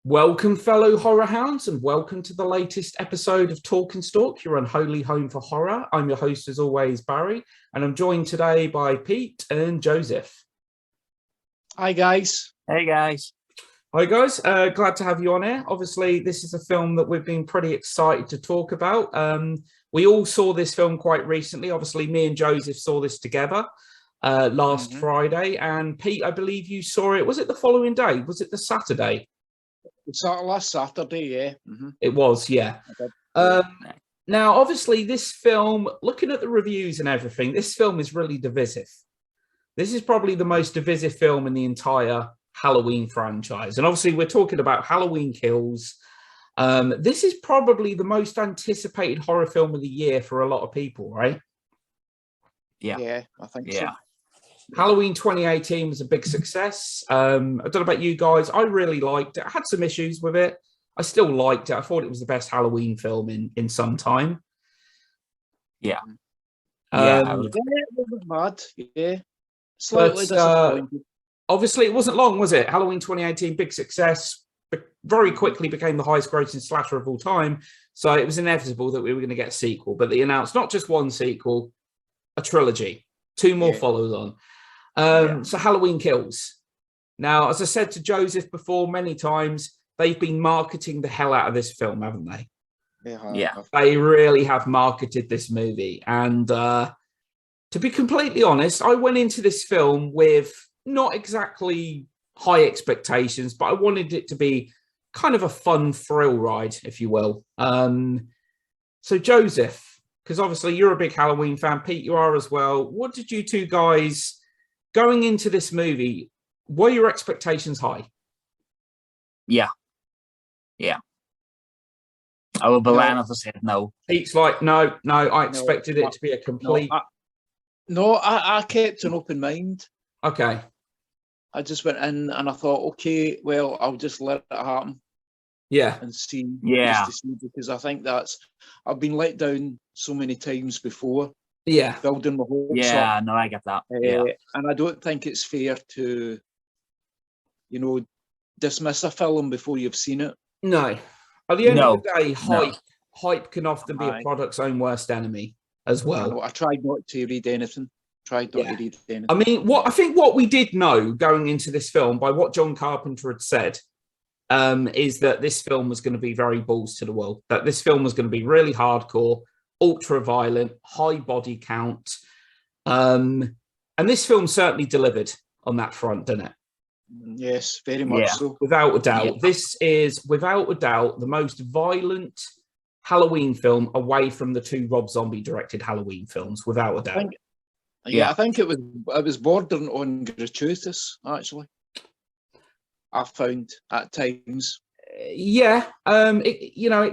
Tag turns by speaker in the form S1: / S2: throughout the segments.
S1: Welcome, fellow horror hounds, and welcome to the latest episode of Talk and Stalk, your unholy home for horror. I'm your host, as always, Barry, and I'm joined today by Pete and Joseph.
S2: Hi, guys.
S3: Hey, guys.
S1: Hi, guys. Glad to have you on here. Obviously, this is a film that we've been pretty excited to talk about. We all saw this film quite recently. Obviously, me and Joseph saw this together last Friday, and Pete, I believe you saw it. Was it the following day? Was it the Saturday?
S2: It's last Saturday, yeah.
S1: It was, yeah. Now, obviously, this film, looking at the reviews and everything, this film is really divisive. This is probably the most divisive film in the entire Halloween franchise. And obviously, we're talking about Halloween Kills. This is probably the most anticipated horror film of the year for a lot of people, right?
S2: Yeah, I think so.
S1: Halloween 2018 was a big success. I don't know about you guys. I really liked it. I had some issues with it. I still liked it. I thought it was the best Halloween film in some time.
S3: Yeah.
S2: It wasn't bad. Yeah. Slightly disappointed.
S1: Obviously, it wasn't long, was it? Halloween 2018, big success. Very quickly became the highest grossing slasher of all time. So it was inevitable that we were going to get a sequel. But they announced not just one sequel, a trilogy. 2 more follows on. So Halloween Kills. Now, as I said to Joseph before many times, they've been marketing the hell out of this film, haven't they?
S3: Yeah.
S1: They really have marketed this movie. And to be completely honest, I went into this film with not exactly high expectations, but I wanted it to be kind of a fun thrill ride, if you will. So Joseph, because obviously you're a big Halloween fan, Pete, you are as well. What did you two guys, going into this movie, were your expectations high?
S3: Yeah. I will be lying if I said no.
S1: Pete's like, no, I expected it to be a complete...
S2: I kept an open mind.
S1: Okay.
S2: I just went in and I thought, okay, well, I'll just let it happen.
S1: Yeah.
S2: And see.
S3: Yeah.
S2: Just to see, because I think I've been let down so many times before.
S1: Yeah.
S2: Building my hopes up.
S3: Yeah, no, I get that.
S2: And I don't think it's fair to, dismiss a film before you've seen it.
S1: No. At the end of the day, hype can often be a product's own worst enemy as well.
S2: I tried not to read anything. I
S1: mean, what we did know going into this film by what John Carpenter had said is that this film was going to be very balls to the wall, that this film was going to be really hardcore, ultra violent, high body count. And this film certainly delivered on that front, didn't it?
S2: Yes, very much so.
S1: Without a doubt. Yeah. This is, without a doubt, the most violent Halloween film away from the 2 Rob Zombie directed Halloween films, without a doubt.
S2: I think it was bordering on gratuitous, actually. I found at times. It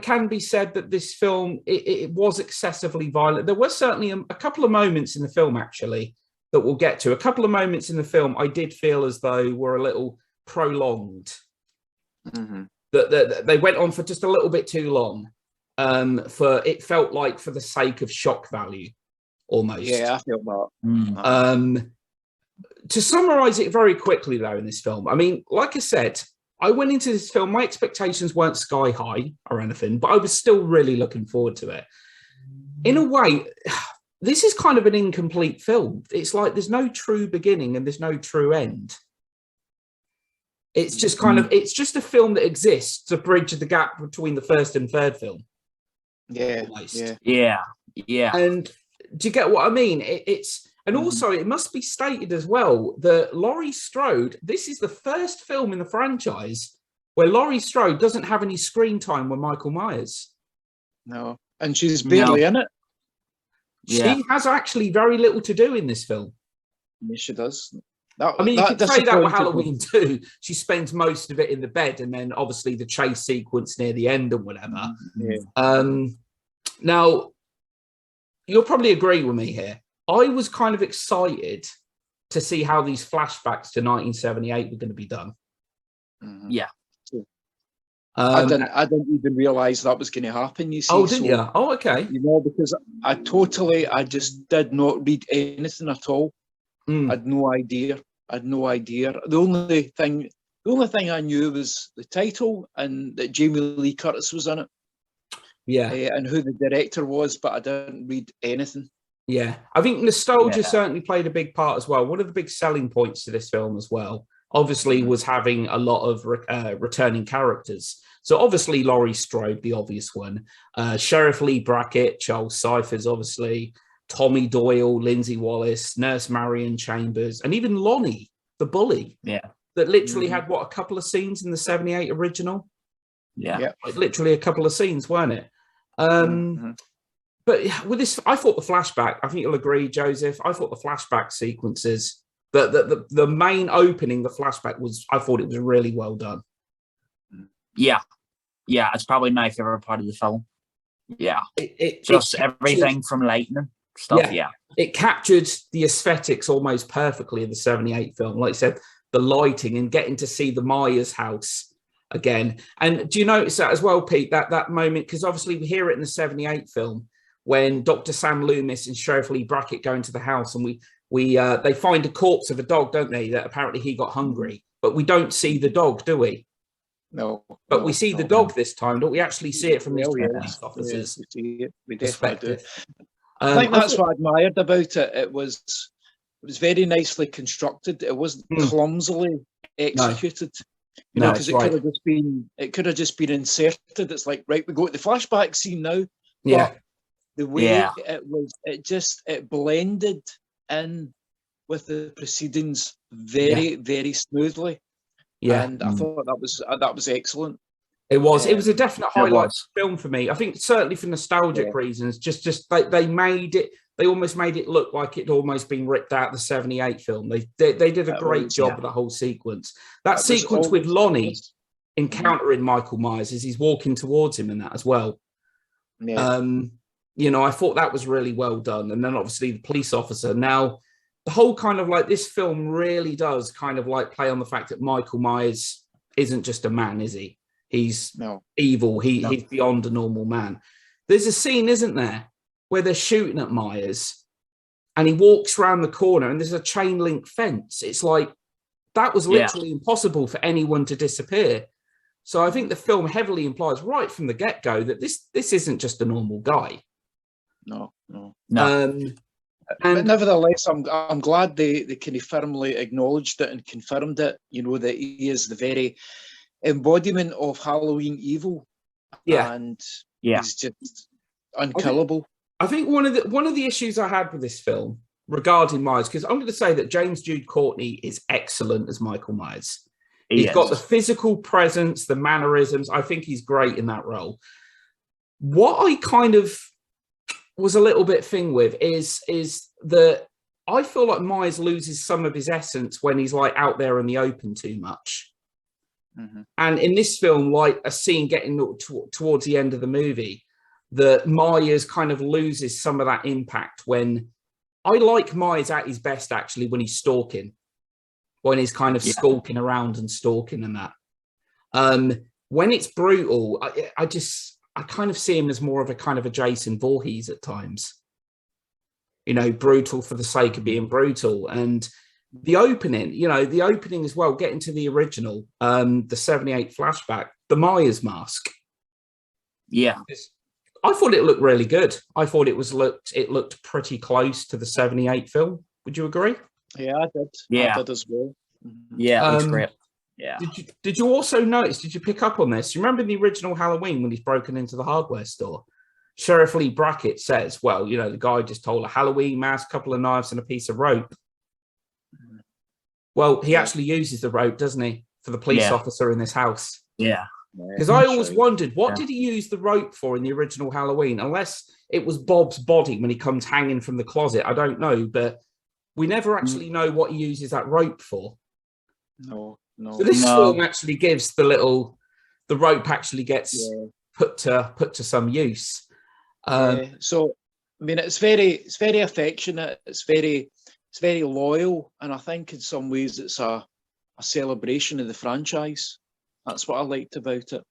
S2: can be said that this film, it was excessively violent. There were certainly a couple of moments in the film, actually, that we'll get to. A couple of moments in the film I did feel as though were a little prolonged. That they went on for just a little bit too long. It felt like for the sake of shock value, almost. Yeah, I feel that.
S1: To summarize it very quickly, though, in this film, I mean, like I said, I went into this film, my expectations weren't sky high or anything, but I was still really looking forward to it. In a way, this is kind of an incomplete film. It's like there's no true beginning and there's no true end. It's just it's just a film that exists to bridge the gap between the first and third film.
S2: Yeah.
S1: And do you get what I mean? And also, it must be stated as well that Laurie Strode, this is the first film in the franchise where Laurie Strode doesn't have any screen time with Michael Myers.
S2: No, and she's barely in it.
S1: She has actually very little to do in this film.
S2: Yes, she does.
S1: You could say that with Halloween too. She spends most of it in the bed, and then obviously the chase sequence near the end and whatever. Now, you'll probably agree with me here. I was kind of excited to see how these flashbacks to 1978 were going to be done.
S3: Yeah.
S2: I didn't even realise that was going to happen, you see.
S1: Oh, didn't you? Oh, okay.
S2: Because I just did not read anything at all. I had no idea. The only thing
S4: The only thing I knew was the title and that Jamie Lee Curtis was in it.
S2: Yeah.
S4: And who the director was, but I didn't read anything.
S2: Yeah. I think nostalgia certainly played a big part as well. One of the big selling points to this film as well, obviously, was having a lot of returning characters. So obviously Laurie Strode, the obvious one, Sheriff Lee Brackett, Charles Cyphers, obviously, Tommy Doyle, Lindsay Wallace, Nurse Marion Chambers, and even Lonnie, the bully.
S3: Yeah.
S2: That literally had, what, a couple of scenes in the 78 original?
S3: Yeah.
S2: Like, literally a couple of scenes, weren't it? But with this, I thought the flashback, I think you'll agree, Joseph, I thought the flashback sequences, the main opening, the flashback I thought it was really well done.
S3: Yeah. Yeah, it's probably my favorite part of the film. Yeah.
S2: It
S3: everything from lightning stuff, yeah.
S2: It captured the aesthetics almost perfectly of the 78 film. Like I said, the lighting and getting to see the Myers house again. And do you notice that as well, Pete, that moment? Because obviously we hear it in the 78 film when Dr. Sam Loomis and Sheriff Lee Brackett go into the house, and they find a corpse of a dog, don't they? That apparently he got hungry, but we don't see the dog, do we?
S4: No.
S2: But we see the dog this time, don't we? Actually see it from these police officers'
S4: we
S2: perspective.
S4: I think that's what I admired about it. It was very nicely constructed. It wasn't clumsily executed. You know, because it could have just been inserted. It's like, right, we go to the flashback scene now.
S2: Yeah.
S4: But the way it blended in with the proceedings very smoothly. Yeah. And I thought that was excellent.
S2: It was a definite highlight film for me. I think certainly for nostalgic reasons, just they almost made it look like it'd almost been ripped out of the 78 film. They did a great job of the whole sequence. That sequence with Lonnie encountering Michael Myers as he's walking towards him and that as well. Yeah. You know, I thought that was really well done. And then obviously the police officer. Now, the whole kind of like this film really does kind of like play on the fact that Michael Myers isn't just a man, is he? He's evil. He's beyond a normal man. There's a scene, isn't there, where they're shooting at Myers and he walks around the corner and there's a chain link fence. It's like, that was literally impossible for anyone to disappear. So I think the film heavily implies right from the get-go that this isn't just a normal guy.
S4: No.
S2: And
S4: but nevertheless, I'm glad they kind of firmly acknowledged it and confirmed it. You know, that he is the very embodiment of Halloween evil.
S2: Yeah,
S4: and he's just unkillable.
S2: I think one of the issues I had with this film regarding Myers, because I'm going to say that James Jude Courtney is excellent as Michael Myers. He's got the physical presence, the mannerisms. I think he's great in that role. What I kind of was a little bit thing with is that I feel like Myers loses some of his essence when he's like out there in the open too much. And in this film, like a scene getting towards the end of the movie, that Myers kind of loses some of that impact when I like Myers at his best, actually, when he's stalking, when he's kind of skulking around and stalking and that. When it's brutal, I kind of see him as more of a kind of a Jason Voorhees at times. You know, brutal for the sake of being brutal. And the opening as well, getting to the original, the 78 flashback, the Myers mask.
S3: Yeah.
S2: I thought it looked really good. I thought it looked pretty close to the 78 film. Would you agree?
S4: Yeah, I did.
S3: Yeah.
S4: I did as well.
S3: Yeah, it looks great. Yeah.
S2: Did you also notice, did you pick up on this? You remember in the original Halloween when he's broken into the hardware store? Sheriff Lee Brackett says, well, you know, the guy just told a Halloween mask, couple of knives and a piece of rope. Well, he actually uses the rope, doesn't he, for the police officer in this house?
S3: Yeah.
S2: Because I always wondered, what did he use the rope for in the original Halloween? Unless it was Bob's body when he comes hanging from the closet. I don't know, but we never actually know what he uses that rope for.
S4: No.
S2: So this film actually gives the rope actually gets put to some use.
S4: So, I mean, it's very affectionate. It's very loyal, and I think in some ways it's a celebration of the franchise. That's what I liked about it.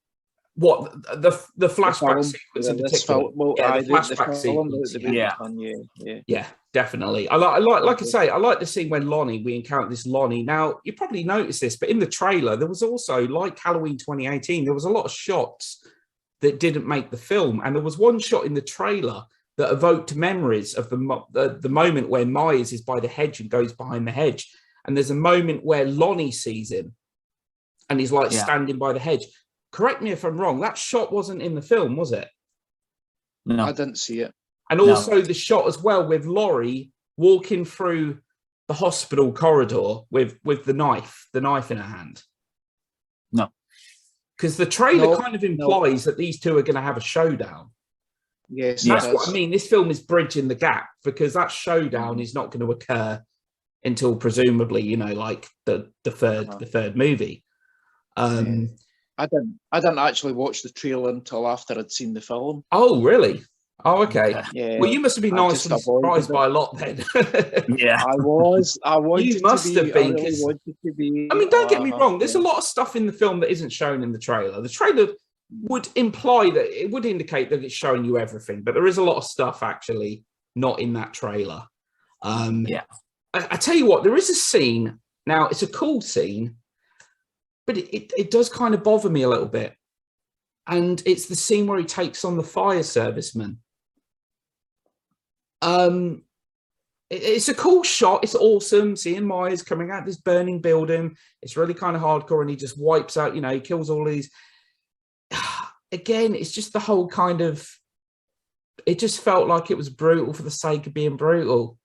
S2: What the flashback sequence in particular?
S4: The
S2: flashback sequence.
S4: Yeah,
S2: definitely. I like I say, I like the scene when we encounter this Lonnie. Now you probably noticed this, but in the trailer there was also, like Halloween 2018, there was a lot of shots that didn't make the film, and there was one shot in the trailer that evoked memories of the moment where Myers is by the hedge and goes behind the hedge, and there's a moment where Lonnie sees him, and he's like standing by the hedge. Correct me if I'm wrong, that shot wasn't in the film, was it?
S3: No.
S4: I didn't see it.
S2: And also the shot as well with Laurie walking through the hospital corridor with the knife in her hand.
S3: No.
S2: Because the trailer kind of implies that these two are going to have a showdown.
S4: Yes,
S2: that's what I mean. This film is bridging the gap, because that showdown is not going to occur until presumably, like the third movie.
S4: I didn't actually watch the trailer until after I'd seen the film.
S2: Oh, really? Oh, okay.
S4: Yeah.
S2: Well, you must have been nicely surprised by a lot then.
S3: Yeah.
S4: I was. You
S2: must have been. I mean, don't get me wrong. There's a lot of stuff in the film that isn't shown in the trailer. The trailer would imply that it would indicate that it's showing you everything, but there is a lot of stuff actually not in that trailer. I tell you what, there is a scene. Now, it's a cool scene, but it does kind of bother me a little bit. And it's the scene where he takes on the fire serviceman. It's a cool shot. It's awesome seeing Myers coming out this burning building. It's really kind of hardcore, and he just wipes out, he kills all these. Again, it's just the whole kind of, it just felt like it was brutal for the sake of being brutal.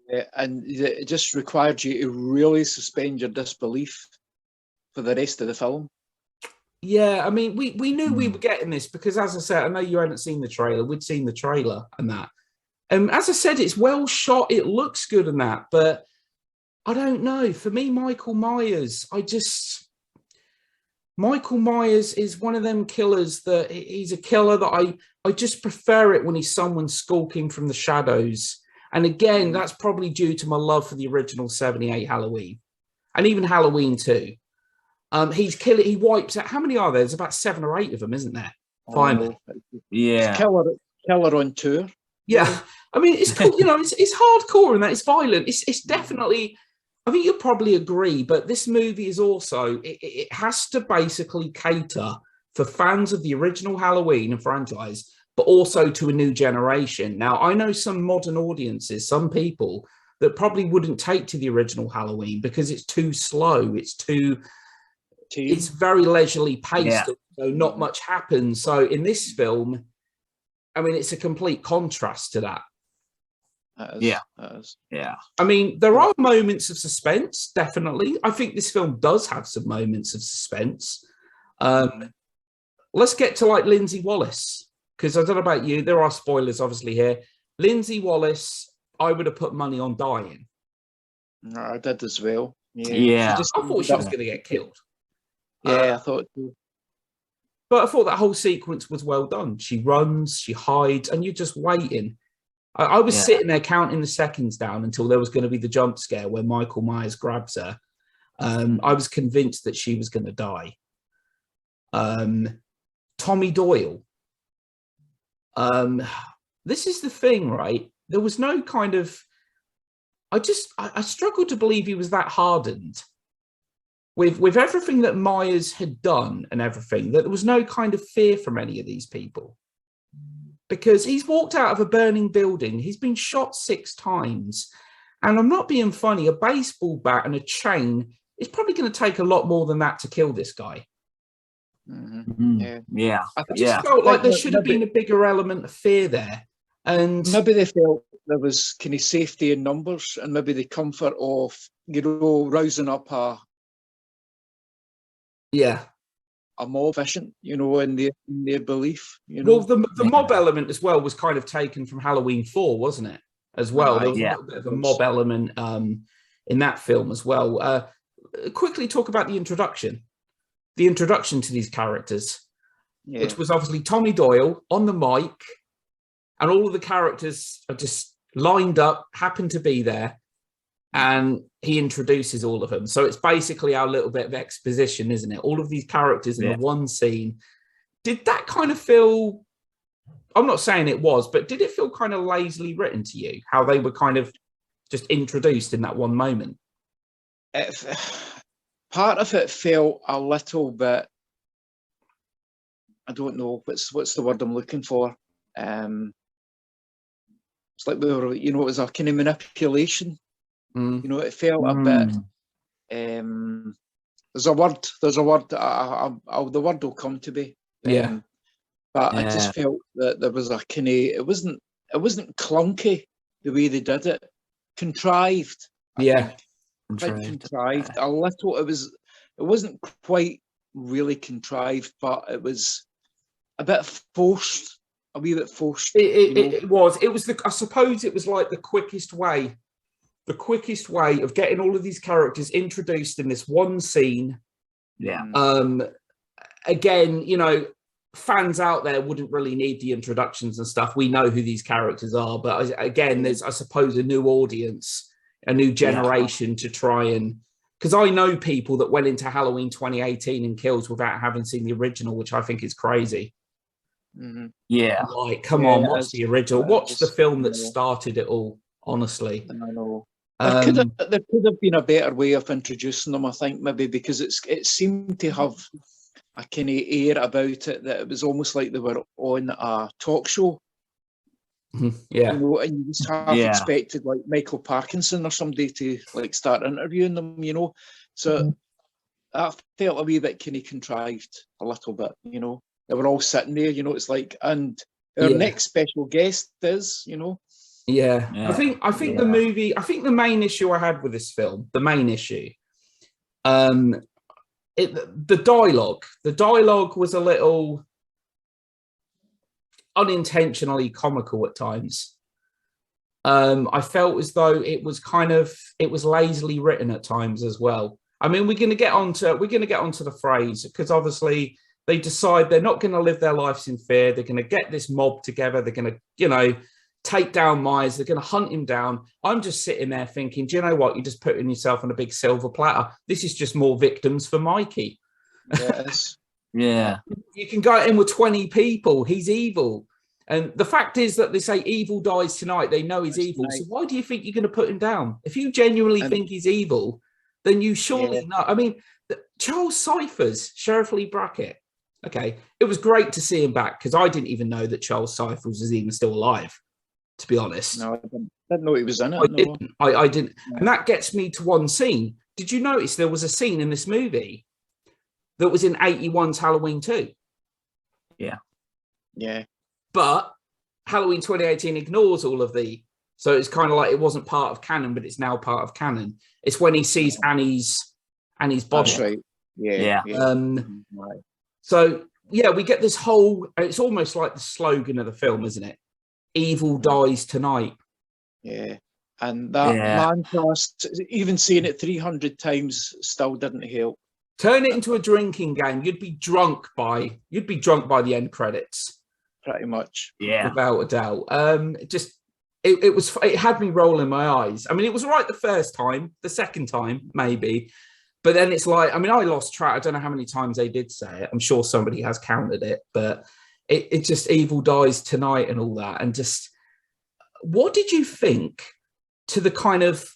S4: Yeah, and it just required you to really suspend your disbelief for the rest of the film.
S2: Yeah, I mean, we knew we were getting this because, as I said, I know you hadn't seen the trailer. We'd seen the trailer and that. As I said, it's well shot. It looks good and that, but I don't know. For me, Michael Myers is one of them killers that he's a killer that I just prefer it when he's someone skulking from the shadows. And again, that's probably due to my love for the original 78 Halloween and even Halloween 2. He wipes out, how many are there? There's about 7 or 8 of them, isn't there? Finally.
S3: Yeah.
S4: Killer on tour.
S2: Yeah. I mean, it's cool, it's hardcore and that it's violent. It's definitely, I think you'll probably agree, but this movie is also, it has to basically cater for fans of the original Halloween and franchise, but also to a new generation. Now, I know some modern audiences, some people that probably wouldn't take to the original Halloween because it's too slow. It's very leisurely paced, so not much happens. So in this film, I mean, it's a complete contrast to that.
S3: Yeah.
S2: I mean, there are moments of suspense, definitely. I think this film does have some moments of suspense. Let's get to like Lindsay Wallace, because I don't know about you, there are spoilers obviously here. Lindsay Wallace, I would have put money on dying.
S4: No, I did as well.
S3: Yeah.
S2: I thought she was going to get killed.
S4: Yeah, I thought too.
S2: But I thought that whole sequence was well done. She runs, she hides, and you're just waiting. I was sitting there counting the seconds down until there was going to be the jump scare where Michael Myers grabs her. I was convinced that she was going to die. Tommy Doyle. This is the thing, right? There was no kind of... I struggled to believe he was that hardened. With everything that Myers had done and everything, that there was no kind of fear from any of these people. Because he's walked out of a burning building. He's been shot 6 times. And I'm not being funny, a baseball bat and a chain is probably going to take a lot more than that to kill this guy.
S3: Mm-hmm. Yeah.
S2: I just felt like there should have been a bigger element of fear there. And
S4: maybe they felt there was kind of safety in numbers and maybe the comfort of, rousing up a mob efficient, in their belief.
S2: Well, the mob element as well was kind of taken from Halloween 4, wasn't it? As well, there was a little bit of a mob element in that film as well. Quickly talk about the introduction to these characters, which was obviously Tommy Doyle on the mic, and all of the characters are just lined up, happen to be there, and he introduces all of them. So it's basically our little bit of exposition, isn't it? All of these characters in the one scene, Did that kind of feel? I'm not saying it was, but did it feel kind of lazily written to you? How they were kind of just introduced in that one moment?
S4: Part of it felt a little bit. I don't know what's the word I'm looking for. It's like we were, it was a kind of manipulation. It felt a bit. There's a word. The word will come to me. But I just felt that there was a kind of. It wasn't clunky the way they did it. Contrived. Quite contrived. A little. It wasn't quite really contrived, but it was a bit forced. A wee bit forced.
S2: It was. It was I suppose it was like the quickest way of getting all of these characters introduced in this one scene. Again, fans out there wouldn't really need the introductions and stuff. We know who these characters are, but again, there's, I suppose, a new audience, a new generation to try and. Because I know people that went into Halloween 2018 and kills without having seen the original, which I think is crazy.
S3: Yeah.
S2: Like, come on, watch the original. Watch the film that started it all, honestly.
S4: I know. There could have been a better way of introducing them, I think, maybe, because it seemed to have a kind of air about it that it was almost like they were on a talk show.
S2: Yeah.
S4: And you just half expected like Michael Parkinson or somebody to like start interviewing them, So that felt a wee bit kind of contrived, a little bit, They were all sitting there, it's like, and our next special guest is,
S2: Yeah. I think the movie, I think the main issue I had with this film, the dialogue was a little unintentionally comical at times. I felt as though it was lazily written at times as well. I mean, we're going to get onto the phrase, because obviously they decide they're not going to live their lives in fear. They're going to get this mob together. They're going to, take down Myers. They're going to hunt him down. I'm just sitting there thinking, do you know what? You're just putting yourself on a big silver platter. This is just more victims for Mikey.
S4: Yes.
S3: Yeah.
S2: You can go in with 20 people. He's evil. And the fact is that they say evil dies tonight. They know he's evil. So why do you think you're going to put him down? If you genuinely think he's evil, then you surely know. I mean, Charles Cyphers, Sheriff Lee Brackett. Okay. It was great to see him back, because I didn't even know that Charles Cyphers was even still alive, to be honest.
S4: No, I didn't know he was in it.
S2: I didn't. No. And that gets me to one scene. Did you notice there was a scene in this movie that was in 81's Halloween 2?
S3: Yeah.
S4: Yeah.
S2: But Halloween 2018 ignores all of so it's kind of like it wasn't part of canon, but it's now part of canon. It's when he sees Annie's body.
S4: That's right. Yeah.
S2: Right. So yeah, we get this whole. It's almost like the slogan of the film, isn't it? Evil dies tonight.
S4: Yeah, and that mantra, even saying it 300 times, still didn't help.
S2: Turn it into a drinking game. You'd be drunk by the end credits.
S4: Pretty much.
S3: Yeah.
S2: Without a doubt. It had me rolling my eyes. I mean, it was right the first time, the second time, maybe. But then it's like, I mean, I lost track. I don't know how many times they did say it. I'm sure somebody has counted it, but it just evil dies tonight and all that. And just, what did you think to the kind of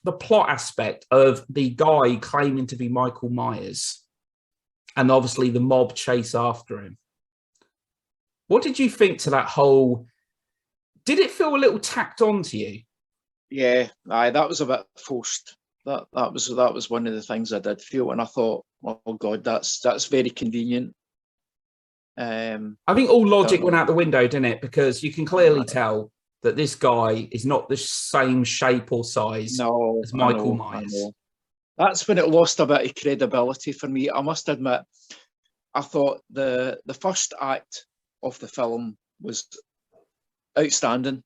S2: the plot aspect of the guy claiming to be Michael Myers and obviously the mob chase after him? What did you think to that whole? Did it feel a little tacked on to you?
S4: Yeah, that was a bit forced. That was one of the things I did feel, and I thought, oh God, that's very convenient.
S2: I think all logic went out the window, didn't it? Because you can clearly tell that this guy is not the same shape or size as Michael Myers.
S4: That's when it lost a bit of credibility for me. I must admit, I thought the first act of the film was outstanding,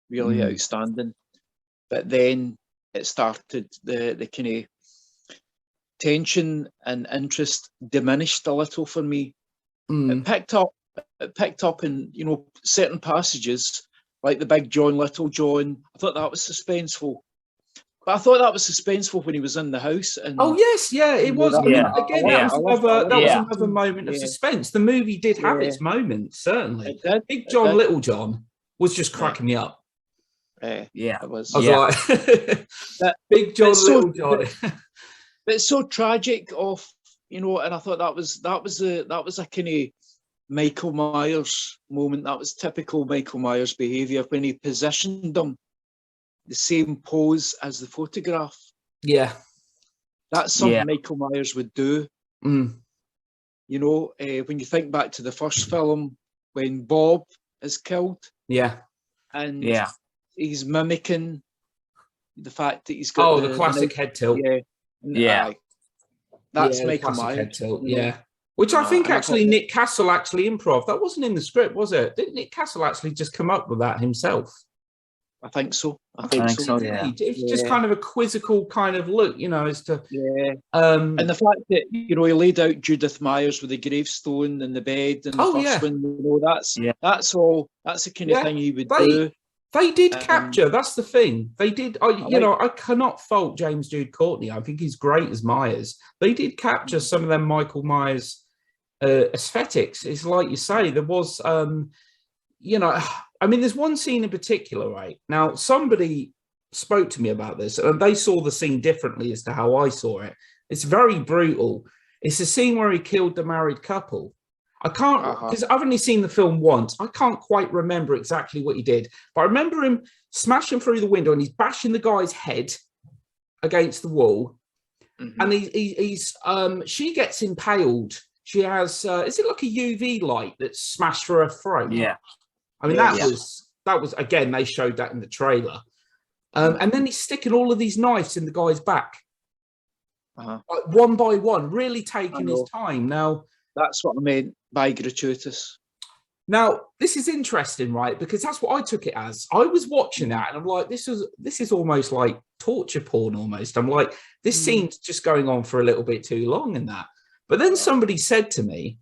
S4: really outstanding. But then it started, the kind of tension and interest diminished a little for me. It picked up in, certain passages, like the big John, Little John. I thought that was suspenseful. But I thought that was suspenseful when he was in the house. And
S1: oh yes, yeah, it was.
S3: that- Yeah.
S1: Again, that was
S3: Yeah.
S1: another moment of suspense. The movie did have its moments, certainly.
S4: It did.
S1: Big John, Little John was just cracking me up.
S3: Yeah,
S4: it was.
S1: I was like, Big John, Little John.
S4: But it's so tragic. And I thought that was a kind of Michael Myers moment. That was typical Michael Myers behaviour when he positioned them the same pose as the photograph.
S1: Yeah,
S4: that's something Michael Myers would do.
S1: Mm.
S4: When you think back to the first film when Bob is killed, and he's mimicking the fact that he's got
S1: the classic head tilt.
S4: That's Michael Myers. Head tilt,
S1: Which I think actually Nick Castle actually improv. That wasn't in the script, was it? Didn't Nick Castle actually just come up with that himself?
S4: I think so.
S3: I think so. Yeah.
S1: It was just kind of a quizzical kind of look, as to
S4: and the fact that he laid out Judith Myers with the gravestone and the bed and the first one. That's all. That's the kind of thing he would do.
S1: They did capture. That's the thing. They did. I cannot fault James Jude Courtney. I think he's great as Myers. They did capture some of them Michael Myers aesthetics. It's like you say. There was, there's one scene in particular. Right now, somebody spoke to me about this, and they saw the scene differently as to how I saw it. It's very brutal. It's a scene where he killed the married couple. I can't, because I've only seen the film once. I can't quite remember exactly what he did, but I remember him smashing through the window and he's bashing the guy's head against the wall. And she gets impaled. She has, is it like a UV light that's smashed through her throat?
S3: Yeah.
S1: I mean, that was, again, they showed that in the trailer. And then he's sticking all of these knives in the guy's back, like one by one, really taking his time. Now,
S4: that's what I meant by gratuitous.
S1: Now, this is interesting, right? Because that's what I took it as. I was watching that and I'm like, this is almost like torture porn almost. I'm like, this scene's just going on for a little bit too long in that. But then somebody said to me,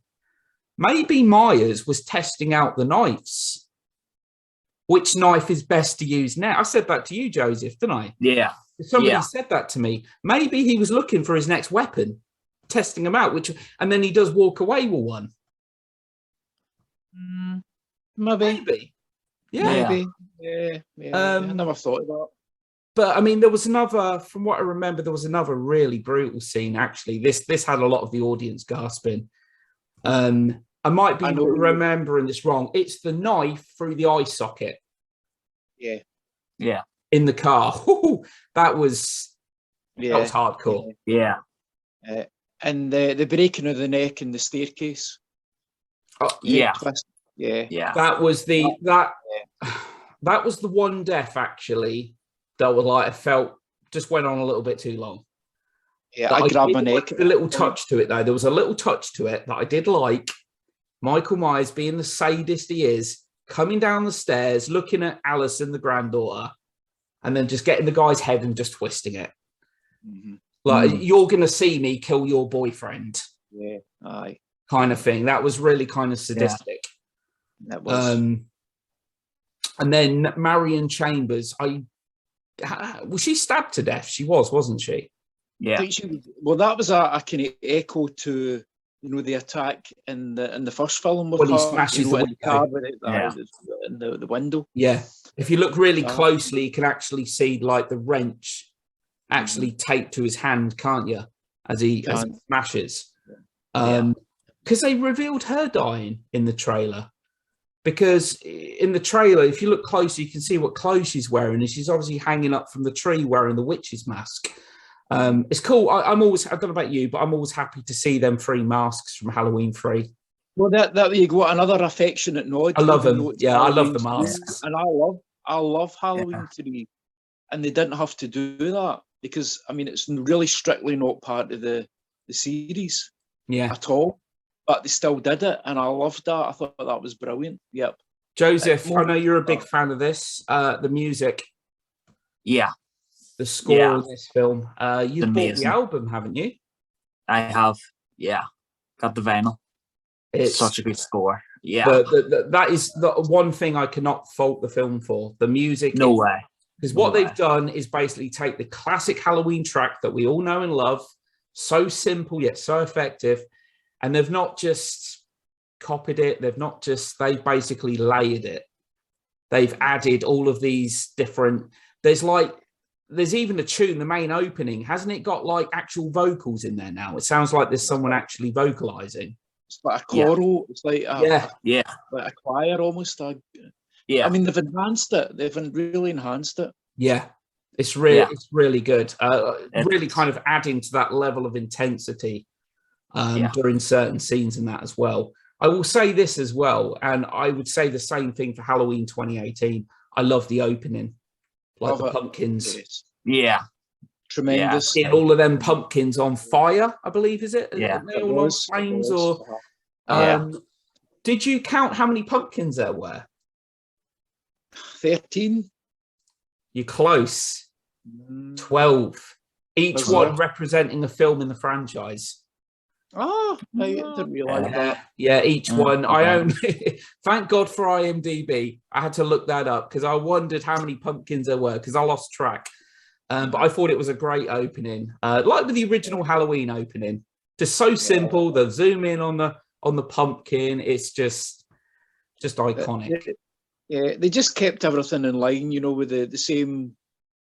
S1: maybe Myers was testing out the knives. Which knife is best to use now? I said that to you, Joseph, didn't I?
S3: Yeah.
S1: Somebody said that to me. Maybe he was looking for his next weapon, testing them out, and then he does walk away with one.
S4: Maybe.
S1: Yeah.
S4: Maybe. Yeah. I never thought of that.
S1: But I mean, there was another, from what I remember, there was another really brutal scene. Actually, this had a lot of the audience gasping. I might be remembering this wrong. It's the knife through the eye socket.
S3: Yeah.
S1: In the car. That was hardcore.
S3: Yeah.
S4: And the breaking of the neck in the staircase.
S3: Yeah.
S1: That was that was the one death actually that was like I felt just went on a little bit too long.
S4: Yeah, I grabbed my neck.
S1: The little touch to it though. There was a little touch to it that I did like. Michael Myers, being the sadist he is, coming down the stairs, looking at Alison, the granddaughter, and then just getting the guy's head and just twisting it. Like, you're going to see me kill your boyfriend.
S4: Yeah, aye.
S1: Kind of thing. That was really kind of sadistic.
S4: Yeah. That was.
S1: And then Marion Chambers, was she stabbed to death? She was, wasn't she?
S3: Yeah.
S4: Well, that was a kind of echo to the attack in the first film.
S1: When he smashes the window.
S4: In the window.
S1: Yeah. If you look really closely, you can actually see like the wrench actually taped to his hand, can't you? As he smashes. Because they revealed her dying in the trailer. Because in the trailer, if you look closely, you can see what clothes she's wearing, and she's obviously hanging up from the tree wearing the witch's mask. It's cool. I'm always, I don't know about you, but I'm always happy to see them 3 masks from Halloween 3.
S4: Well, that you got another affectionate nod.
S1: I love them. Yeah, I love the masks.
S4: And I love Halloween 3. And they didn't have to do that because, I mean, it's really strictly not part of the series at all. But they still did it, and I loved that. I thought that was brilliant. Yep.
S1: Joseph, I know you're a big fan of this. The music.
S3: Yeah.
S1: The score of this film. You've bought the album, haven't you?
S3: I have. Yeah. Got the vinyl. It's such a good score. Yeah.
S1: That is the one thing I cannot fault the film for. The music.
S3: No way.
S1: Because what they've done is basically take the classic Halloween track that we all know and love, so simple yet so effective, and they've not just copied it, they've basically layered it. They've added all of these different, there's even a tune, the main opening, hasn't it got like actual vocals in there now? It sounds like there's someone actually vocalizing.
S4: It's like a choral, it's like like a choir almost.
S3: Yeah,
S4: I mean, they've enhanced it. They've really enhanced it.
S1: Yeah, it's really good. Really kind of adding to that level of intensity during certain scenes and that as well. I will say this as well, and I would say the same thing for Halloween 2018. I love the opening, like the pumpkins.
S3: Yeah,
S4: tremendous.
S1: Yeah. All of them pumpkins on fire, I believe, is it?
S3: Yeah,
S1: are they all on flames or? Did you count how many pumpkins there were?
S4: 13.
S1: You're close. 12. Each one representing a film in the franchise.
S4: Oh, I didn't realise that.
S1: Yeah, each one. I only thank God for IMDb. I had to look that up because I wondered how many pumpkins there were because I lost track. But I thought it was a great opening, like with the original Halloween opening. Just so simple. The zoom in on the pumpkin. It's just iconic.
S4: Yeah, they just kept everything in line, with the same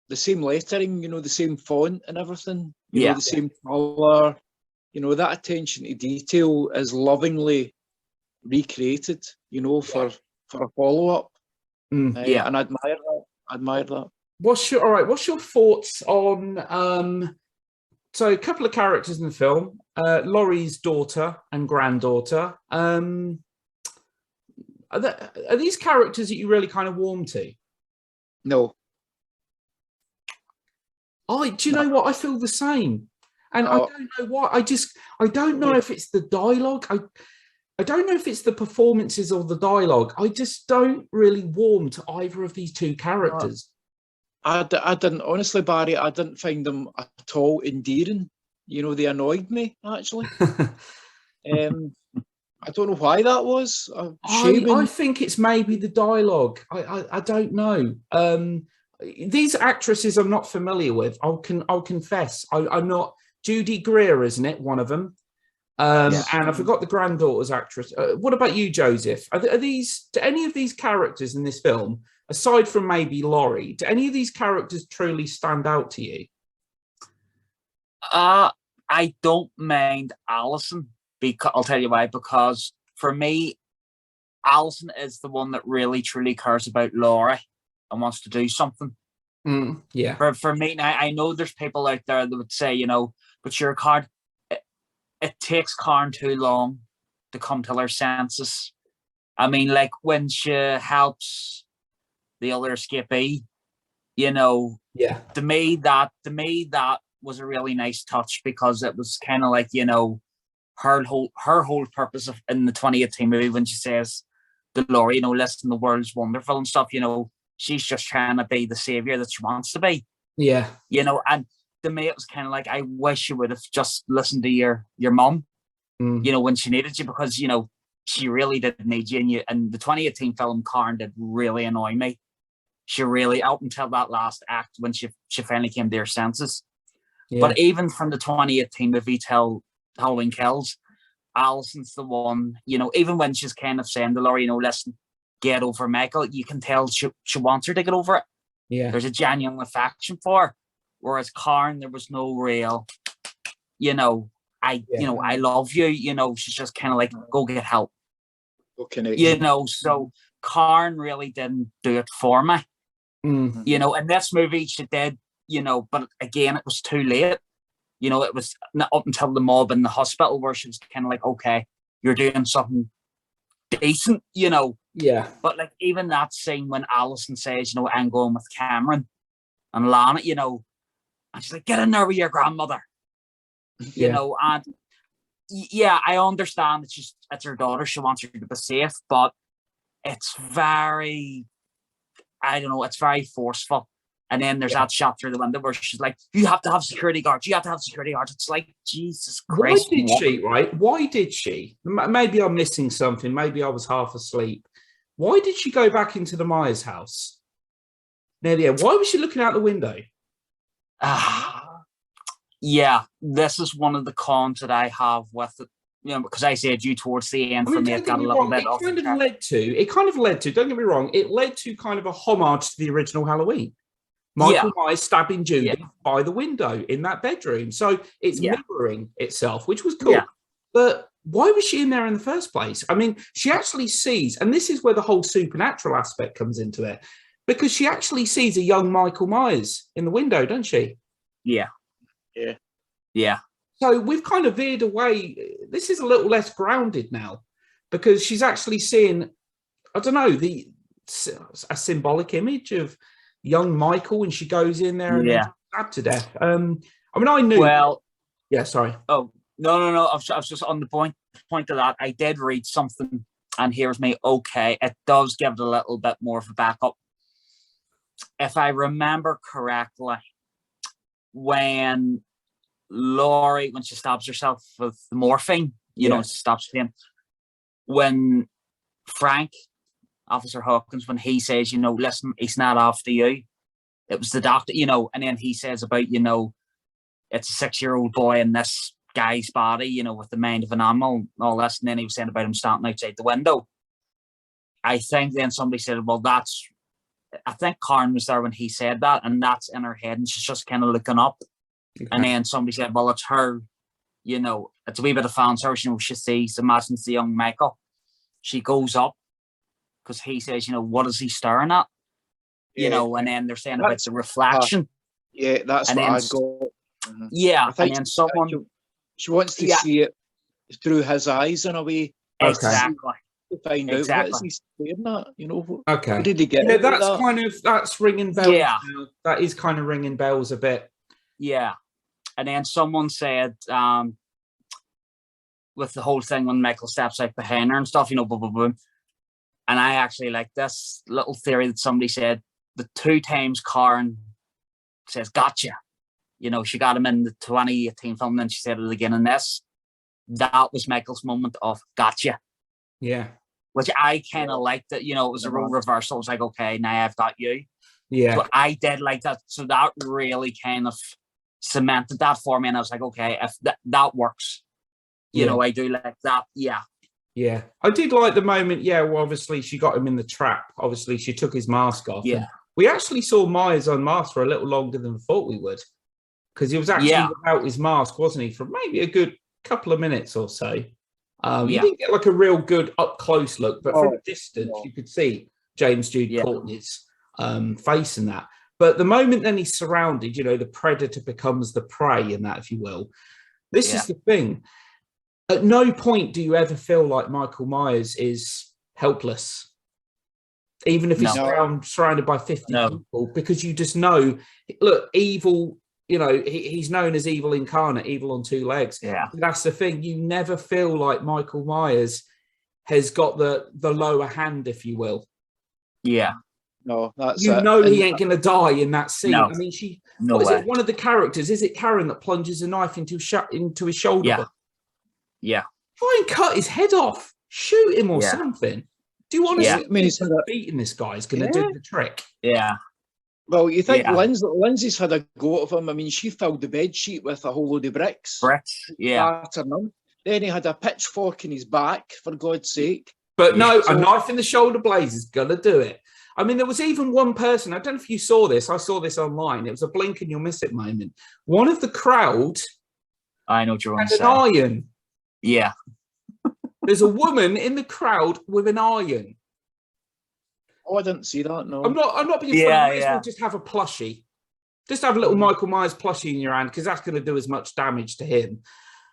S4: lettering, the same font and everything. The same colour. That attention to detail is lovingly recreated, for a follow-up. And I admire that. What's
S1: your thoughts on so a couple of characters in the film, Laurie's daughter and granddaughter. Are these characters that you really kind of warm to?
S4: No.
S1: Do you know what? I feel the same. And I don't know why. I don't know if it's the dialogue. I don't know if it's the performances or the dialogue. I just don't really warm to either of these two characters.
S4: I didn't, honestly, Barry, I didn't find them at all endearing. They annoyed me, actually. I don't know why that was.
S1: I think it's maybe the dialogue. I don't know. These actresses I'm not familiar with. I'll confess. I'm not. Judy Greer, isn't it? One of them. And I forgot the granddaughter's actress. What about you, Joseph? Are these? Do any of these characters in this film, aside from maybe Laurie, do any of these characters truly stand out to you?
S3: I don't mind Alison. Because I'll tell you why. Because for me, Alison is the one that really truly cares about Laurie and wants to do something. For me, now I know there's people out there that would say, but your card, it takes Karen too long to come to her senses. I mean, like when she helps the other escapee, to me that was a really nice touch because it was kind of like, her whole purpose in the 2018 movie when she says to Laurie, listen, the world's wonderful and stuff, she's just trying to be the savior that she wants to be.
S1: Yeah.
S3: And to me it was kind of like, I wish you would have just listened to your mum, when she needed you, because, she really did need you. And the 2018 film, Karen, did really annoy me. She really, up until that last act when she finally came to her senses. Yeah. But even from the 2018 movie till Halloween Kills, Alison's the one, even when she's kind of saying to Laurie, listen, get over Michael, you can tell she wants her to get over it.
S1: Yeah.
S3: There's a genuine affection for her. Whereas Karen, there was no real, I love you, she's just kind of like, go get help.
S4: Okay.
S3: So Karen really didn't do it for me.
S1: Mm-hmm.
S3: In this movie she did, but again, it was too late. It was not up until the mob in the hospital where she was kind of like, okay, you're doing something decent,
S1: Yeah.
S3: But like even that scene when Alison says, I'm going with Cameron and Lana, and she's like, get in there with your grandmother. And I understand that it's her daughter, she wants her to be safe, but it's very, it's very forceful. And then there's that shot through the window where she's like, you have to have security guards. You have to have security guards. It's like, Jesus Christ.
S1: Why did she? Maybe I'm missing something. Maybe I was half asleep. Why did she go back into the Myers house?
S2: near the end. Why was she looking out the window?
S3: Yeah, this is one of the cons that I have with it. You know, because I said you towards the end, for me, it got a little bit off.
S2: It kind of led to, don't get me wrong, it led to kind of a homage to the original Halloween. Michael Myers stabbing Judy by the window in that bedroom. So it's mirroring itself, which was cool. Yeah. But why was she in there in the first place? I mean, she actually sees, and this is where the whole supernatural aspect comes into it, because she actually sees a young Michael Myers in the window, doesn't she?
S3: Yeah.
S4: Yeah.
S3: Yeah.
S2: So we've kind of veered away. This is a little less grounded now, because she's actually seeing, I don't know, a symbolic image of young Michael, and she goes in there and then stabbed to death. I mean, I knew.
S3: Well,
S2: yeah, sorry.
S3: Oh, no. I was just on the point of that. I did read something, and here's me. Okay, it does give it a little bit more of a backup. If I remember correctly, when Laurie, when she stabs herself with the morphine, you know, stops pain. When Frank, Officer Hawkins, when he says, you know, listen, he's not after you. It was the doctor, you know, and then he says about, you know, it's a 6-year-old boy in this guy's body, you know, with the mind of an animal and all this. And then he was saying about him standing outside the window. I think then somebody said, well, I think Karen was there when he said that, and that's in her head, and she's just kind of looking up. Okay. And then somebody said, well, it's her, you know, it's a wee bit of fan service, you know, she sees, imagines the young Michael. She goes up because he says, you know, what is he staring at? You know, and then they're saying about the reflection.
S4: That's what I got.
S3: Yeah, I think and then someone...
S4: She wants to see it through his eyes in a way.
S3: Exactly.
S4: To find out what is he staring at, you know.
S2: Okay.
S4: What did he get?
S2: Yeah, that's ringing bells.
S3: Yeah.
S2: Now. That is kind of ringing bells a bit.
S3: Yeah. And then someone said, with the whole thing when Michael steps out behind her and stuff, you know, boom, boom, boom. And I actually like this little theory that somebody said, the 2 times Karen says, gotcha. You know, she got him in the 2018 film, and then she said it again in this. That was Michael's moment of gotcha.
S2: Yeah.
S3: Which I kind of liked it. You know, it was a real reversal. It was like, okay, now I've got you.
S2: Yeah.
S3: So I did like that. So that really kind of cemented that for me. And I was like, okay, if that works, you know, I do like that. Yeah.
S2: Yeah. I did like the moment. Yeah. Well, obviously she got him in the trap. Obviously she took his mask off.
S3: Yeah.
S2: We actually saw Myers unmasked for a little longer than we thought we would. Because he was actually without his mask, wasn't he? For maybe a good couple of minutes or so. You didn't get like a real good up close look, but from a distance you could see James Jude Courtney's face and that. But the moment then he's surrounded, you know, the predator becomes the prey in that, if you will. This is the thing. At no point do you ever feel like Michael Myers is helpless, even if he's surrounded by 50 people, because you just know, look, evil. You know, he's known as evil incarnate, evil on 2 legs.
S3: Yeah.
S2: That's the thing. You never feel like Michael Myers has got the lower hand, if you will.
S3: Yeah.
S4: No, that's
S2: he ain't going to die in that scene.
S3: No.
S2: I mean, what is it? One of the characters, is it Karen that plunges a knife into his shoulder?
S3: Yeah. Yeah.
S2: Try and cut his head off. Shoot him or something. Do you honestly think beating this guy is going to do the trick?
S3: Yeah.
S4: Well, you think Lindsay's had a go at him. I mean, she filled the bed sheet with a whole load of bricks. Then he had a pitchfork in his back, for God's sake.
S2: But no, a knife in the shoulder blades is going to do it. I mean, there was even one person, I don't know if you saw this, I saw this online. It was a blink and you'll miss it moment. One of the crowd
S3: I know what you're
S2: had an iron.
S3: Yeah.
S2: There's a woman in the crowd with an iron.
S4: Oh, I didn't see that. No,
S2: I'm not being funny. Might as well just have a plushie. Just have a little Michael Myers plushie in your hand, because that's going to do as much damage to him.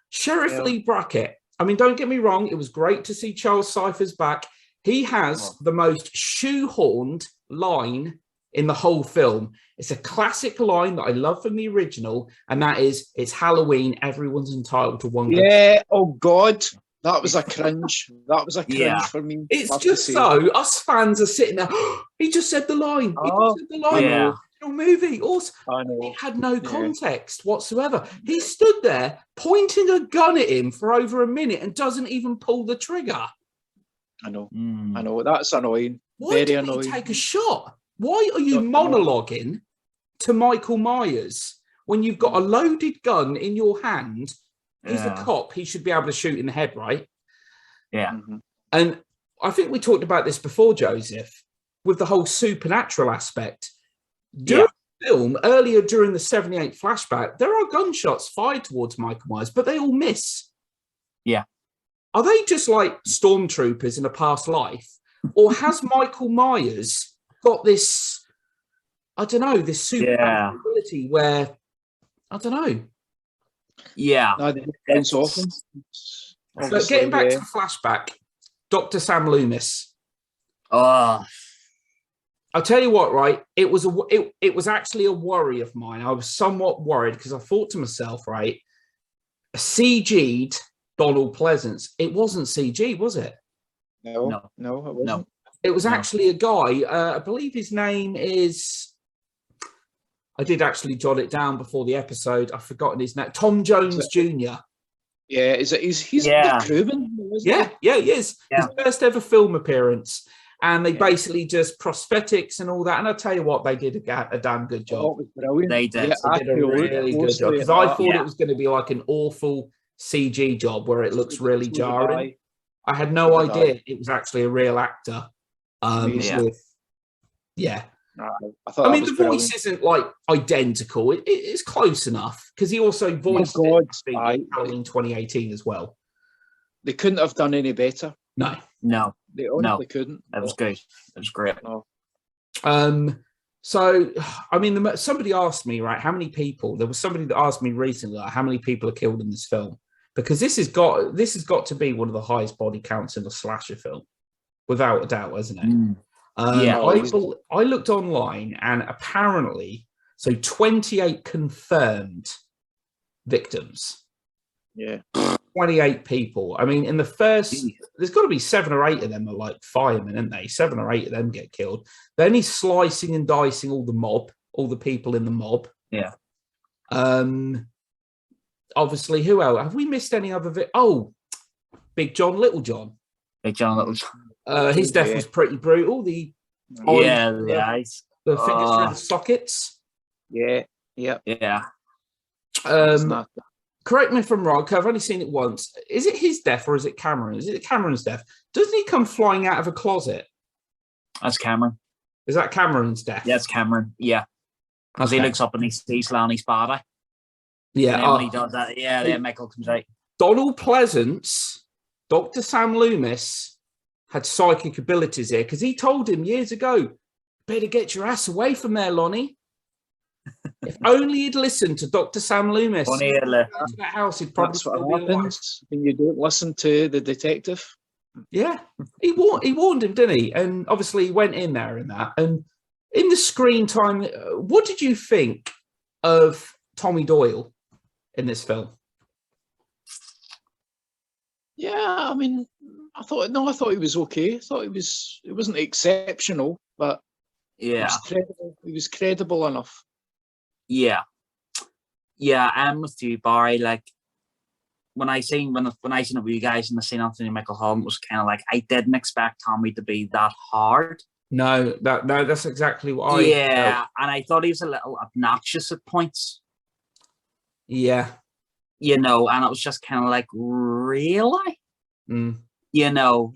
S2: Sheriff Lee Brackett. I mean, don't get me wrong. It was great to see Charles Cypher's back. He has the most shoehorned line in the whole film. It's a classic line that I love from the original, and that is, it's Halloween. Everyone's entitled to one.
S4: Yeah. Oh God. That was a cringe. That was a cringe for me.
S2: It's just so us fans are sitting there. He just said the line. He just said the line.
S3: Yeah.
S2: Movie. Also, it had no context whatsoever. He stood there pointing a gun at him for over a minute and doesn't even pull the trigger.
S4: I know. I know. That's annoying.
S2: Why didn't he take a shot?
S1: Why are you monologuing to Michael Myers when you've got a loaded gun in your hand? He's a cop. He should be able to shoot in the head, right?
S3: Yeah.
S4: Mm-hmm.
S1: And I think we talked about this before, Joseph, with the whole supernatural aspect. During the film, earlier during the 78 flashback, there are gunshots fired towards Michael Myers, but they all miss.
S3: Yeah.
S1: Are they just like stormtroopers in a past life? Or has Michael Myers got this, I don't know, this supernatural ability where, I don't know.
S3: Yeah.
S4: No, they bounce off him.
S1: But getting back to the flashback, Dr. Sam Loomis.
S3: Oh.
S1: I'll tell you what, right? It was actually a worry of mine. I was somewhat worried because I thought to myself, right, CG'd Donald Pleasance. It wasn't CG, was it?
S4: No, it wasn't.
S3: No.
S1: It was actually a guy. I believe his name is. I did actually jot it down before the episode. I've forgotten his name. Tom Jones Jr.
S4: Yeah, he's the crewman.
S1: Yeah, he is. His first ever film appearance. And they basically just prosthetics and all that. And I'll tell you what, they did a damn good job.
S4: Oh, it was brilliant.
S3: They did.
S1: They did a really good job. Because I thought it was going to be like an awful CG job where it looks really jarring. I had no idea it was actually a real actor. I mean, the voice isn't like identical. It's close enough because he also voiced Halloween 2018 as well.
S4: They couldn't have done any better.
S3: No.
S4: They honestly couldn't.
S3: That was good. It was great.
S4: No.
S1: So, I mean, somebody asked me, right, how many people? There was somebody that asked me recently, like, how many people are killed in this film? Because this has got to be one of the highest body counts in a slasher film, without a doubt, isn't it? I looked online, and apparently, so 28 confirmed victims.
S4: Yeah.
S1: 28 people. I mean, in the first, there's got to be 7 or 8 of them are like firemen, aren't they? 7 or 8 of them get killed. Then he's slicing and dicing all the people in the mob.
S3: Yeah.
S1: Obviously, who else? Have we missed any other? Big John, Little John.
S3: Big John, Little John.
S1: His death was pretty brutal. The
S3: eyes.
S1: The fingers through the sockets.
S4: Yeah.
S1: Correct me if I'm wrong, because I've only seen it once. Is it his death or is it Cameron? Is it Cameron's death? Doesn't he come flying out of a closet?
S3: That's Cameron.
S1: Is that Cameron's death?
S3: Yeah, it's Cameron. Yeah. Because he looks up and he sees Lanny's body.
S1: Yeah.
S3: And then when he does that, then Michael comes out.
S1: Donald Pleasance, Dr. Sam Loomis, had psychic abilities here because he told him years ago, better get your ass away from there, Lonnie. If only he'd listened to Dr. Sam Loomis. That house, he'd probably still be alive.
S4: When you don't listen to the detective.
S1: Yeah, he warned him, didn't he? And obviously he went in there in that. And in the screen time, what did you think of Tommy Doyle in this film?
S4: Yeah, I mean, I thought he was okay. I thought it wasn't exceptional, but it was credible enough.
S3: Yeah, I'm with you, Barry. Like when I seen it with you guys and I seen Anthony Michael Hall, it was kind of like I didn't expect Tommy to be that hard.
S1: No, that's exactly what I felt.
S3: And I thought he was a little obnoxious at points.
S1: Yeah,
S3: and it was just kind of like, really,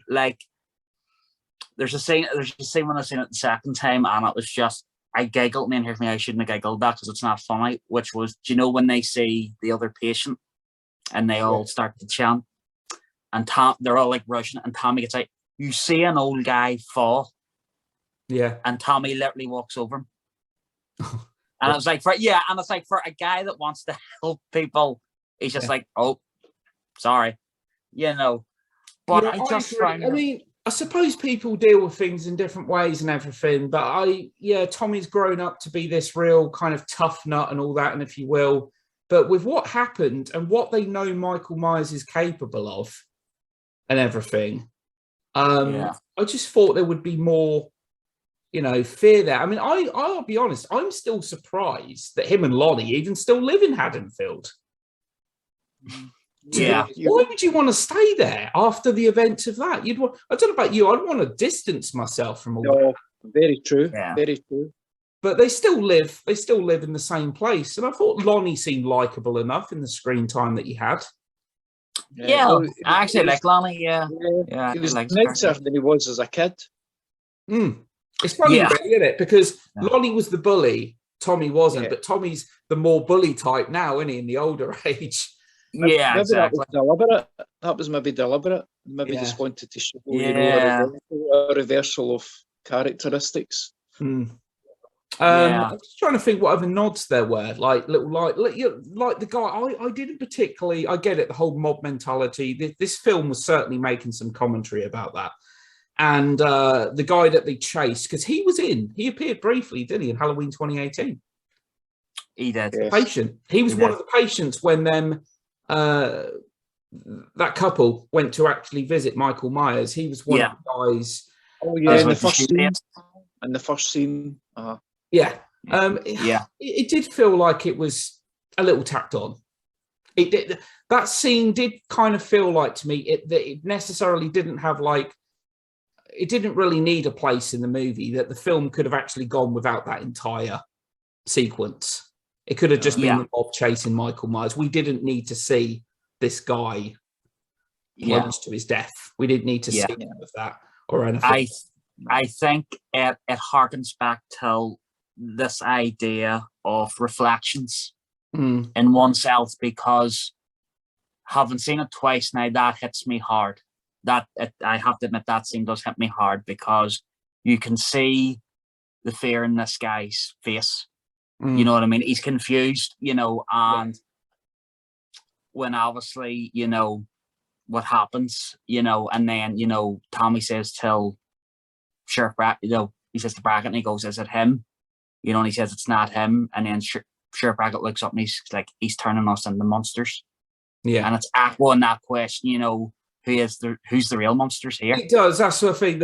S3: like there's a scene when I seen it the second time, and it was just. I giggled, and then here's me. I shouldn't have giggled that because it's not funny. Which was, do you know when they see the other patient and they all start to chant, and they're all like rushing, and Tommy gets like, "You see an old guy fall," and Tommy literally walks over him, and it's like for a guy that wants to help people, he's just like, "Oh, sorry," But I just find.
S1: I mean. I suppose people deal with things in different ways and everything, but Tommy's grown up to be this real kind of tough nut and all that, and if you will. But with what happened and what they know Michael Myers is capable of and everything, I just thought there would be more, fear there. I mean, I'll be honest, I'm still surprised that him and Lonnie even still live in Haddonfield.
S3: Yeah.
S1: Why would you want to stay there after the event of that? I don't know about you. I'd want to distance myself from all that.
S4: Very true.
S3: Yeah.
S4: Very true.
S2: But they still live in the same place. And I thought Lonnie seemed likable enough in the screen time that he had.
S3: Yeah,
S4: well,
S3: I actually like Lonnie. Yeah,
S4: he was
S3: like
S4: nicer than he was as a kid.
S2: It's funny,
S3: Yeah.
S2: really, isn't it? Because
S3: Yeah.
S2: Lonnie was the bully, Tommy wasn't.
S4: Yeah.
S2: But Tommy's the more bully type now, isn't he, in the older age?
S3: Yeah,
S4: Maybe
S3: exactly.
S4: that was deliberate. That was maybe deliberate. Maybe
S2: Yeah.
S4: just wanted to show,
S3: Yeah.
S4: a reversal of characteristics.
S3: Yeah.
S2: I'm just trying to think what other nods there were, like little, like the guy. I didn't particularly. I get it, the whole mob mentality. This film was certainly making some commentary about that. And the guy that they chased, because he appeared briefly, didn't he, in Halloween 2018?
S3: He did.
S4: Yes.
S2: Patient. He was one of the patients when that couple went to actually visit Michael Myers. He was one of the guys.
S4: Oh yeah, in the
S3: with the
S4: first
S3: shoe
S4: scene.
S3: dance.
S4: In the first scene.
S2: Yeah.
S3: Yeah.
S2: It did feel like it was a little tacked on. It did. That scene did kind of feel like to me that it necessarily didn't have like. It didn't really need a place in the movie. That the film could have actually gone without that entire sequence. It could have just been the mob chasing Michael Myers. We didn't need to see this guy plunge to his death. We didn't need to see any of that or anything.
S3: I think it harkens back to this idea of reflections in oneself, because having seen it twice now, that hits me hard. I have to admit that scene does hit me hard, because you can see the fear in this guy's face. You know what I mean? He's confused, and when obviously, what happens, and then, Tommy says till Sheriff Brackett, he says to Brackett, and he goes, "Is it him?" And he says it's not him, and then Sheriff Brackett looks up and he's like, "He's turning us into monsters."
S2: Yeah,
S3: and it's echoing that question, who's the real monsters here?
S2: It does. That's the thing.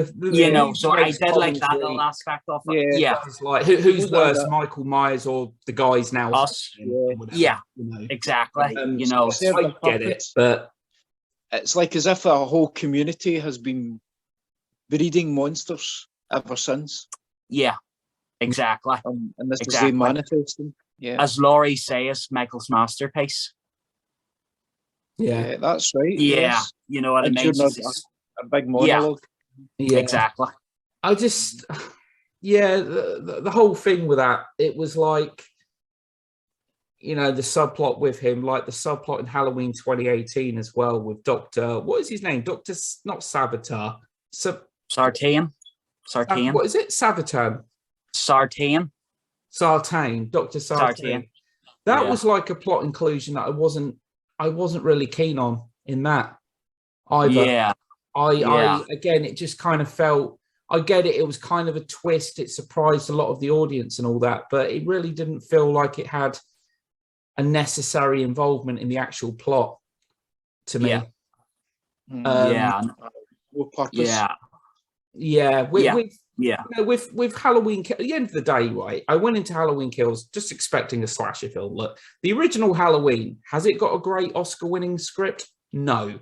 S3: So I did like that little aspect of it. Yeah.
S2: It's like who's worse, Michael Myers or the guys now?
S3: Us. Yeah. Exactly.
S2: I get it, but
S4: it's like as if a whole community has been breeding monsters ever since.
S3: Yeah. Exactly.
S4: And this is the manifesting. Yeah.
S3: As Laurie says, Michael's masterpiece.
S2: Yeah,
S4: that's right.
S3: Yeah,
S4: yes.
S3: You know what I mean?
S4: A big monologue.
S3: Yeah, exactly.
S2: I just, the whole thing with that, it was like, the subplot with him, like the subplot in Halloween 2018 as well with Dr. What is his name? Dr. Not Savitar.
S3: Sartain.
S2: What is it? Savitar.
S3: Sartain.
S2: Dr. Sartain. That was like a plot inclusion that I wasn't really keen on in that either.
S3: Yeah.
S2: I again, it just kind of felt, I get it. It was kind of a twist. It surprised a lot of the audience and all that, but it really didn't feel like it had a necessary involvement in the actual plot to me. With Halloween, at the end of the day, right, I went into Halloween Kills just expecting a slasher film. Look, the original Halloween, has it got a great Oscar-winning script? No.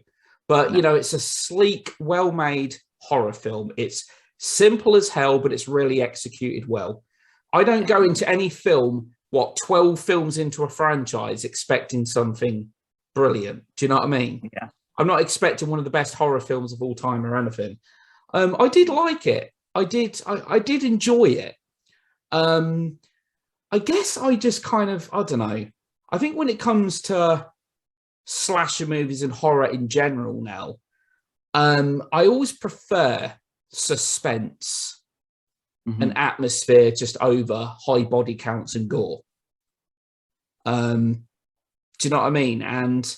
S2: But, it's a sleek, well-made horror film. It's simple as hell, but it's really executed well. I don't go into any film, 12 films into a franchise, expecting something brilliant. Do you know what I mean?
S3: Yeah.
S2: I'm not expecting one of the best horror films of all time or anything. I did like it. I did enjoy it. I guess I just kind of, I don't know. I think when it comes to slasher movies and horror in general now, I always prefer suspense and atmosphere just over high body counts and gore. Do you know what I mean? And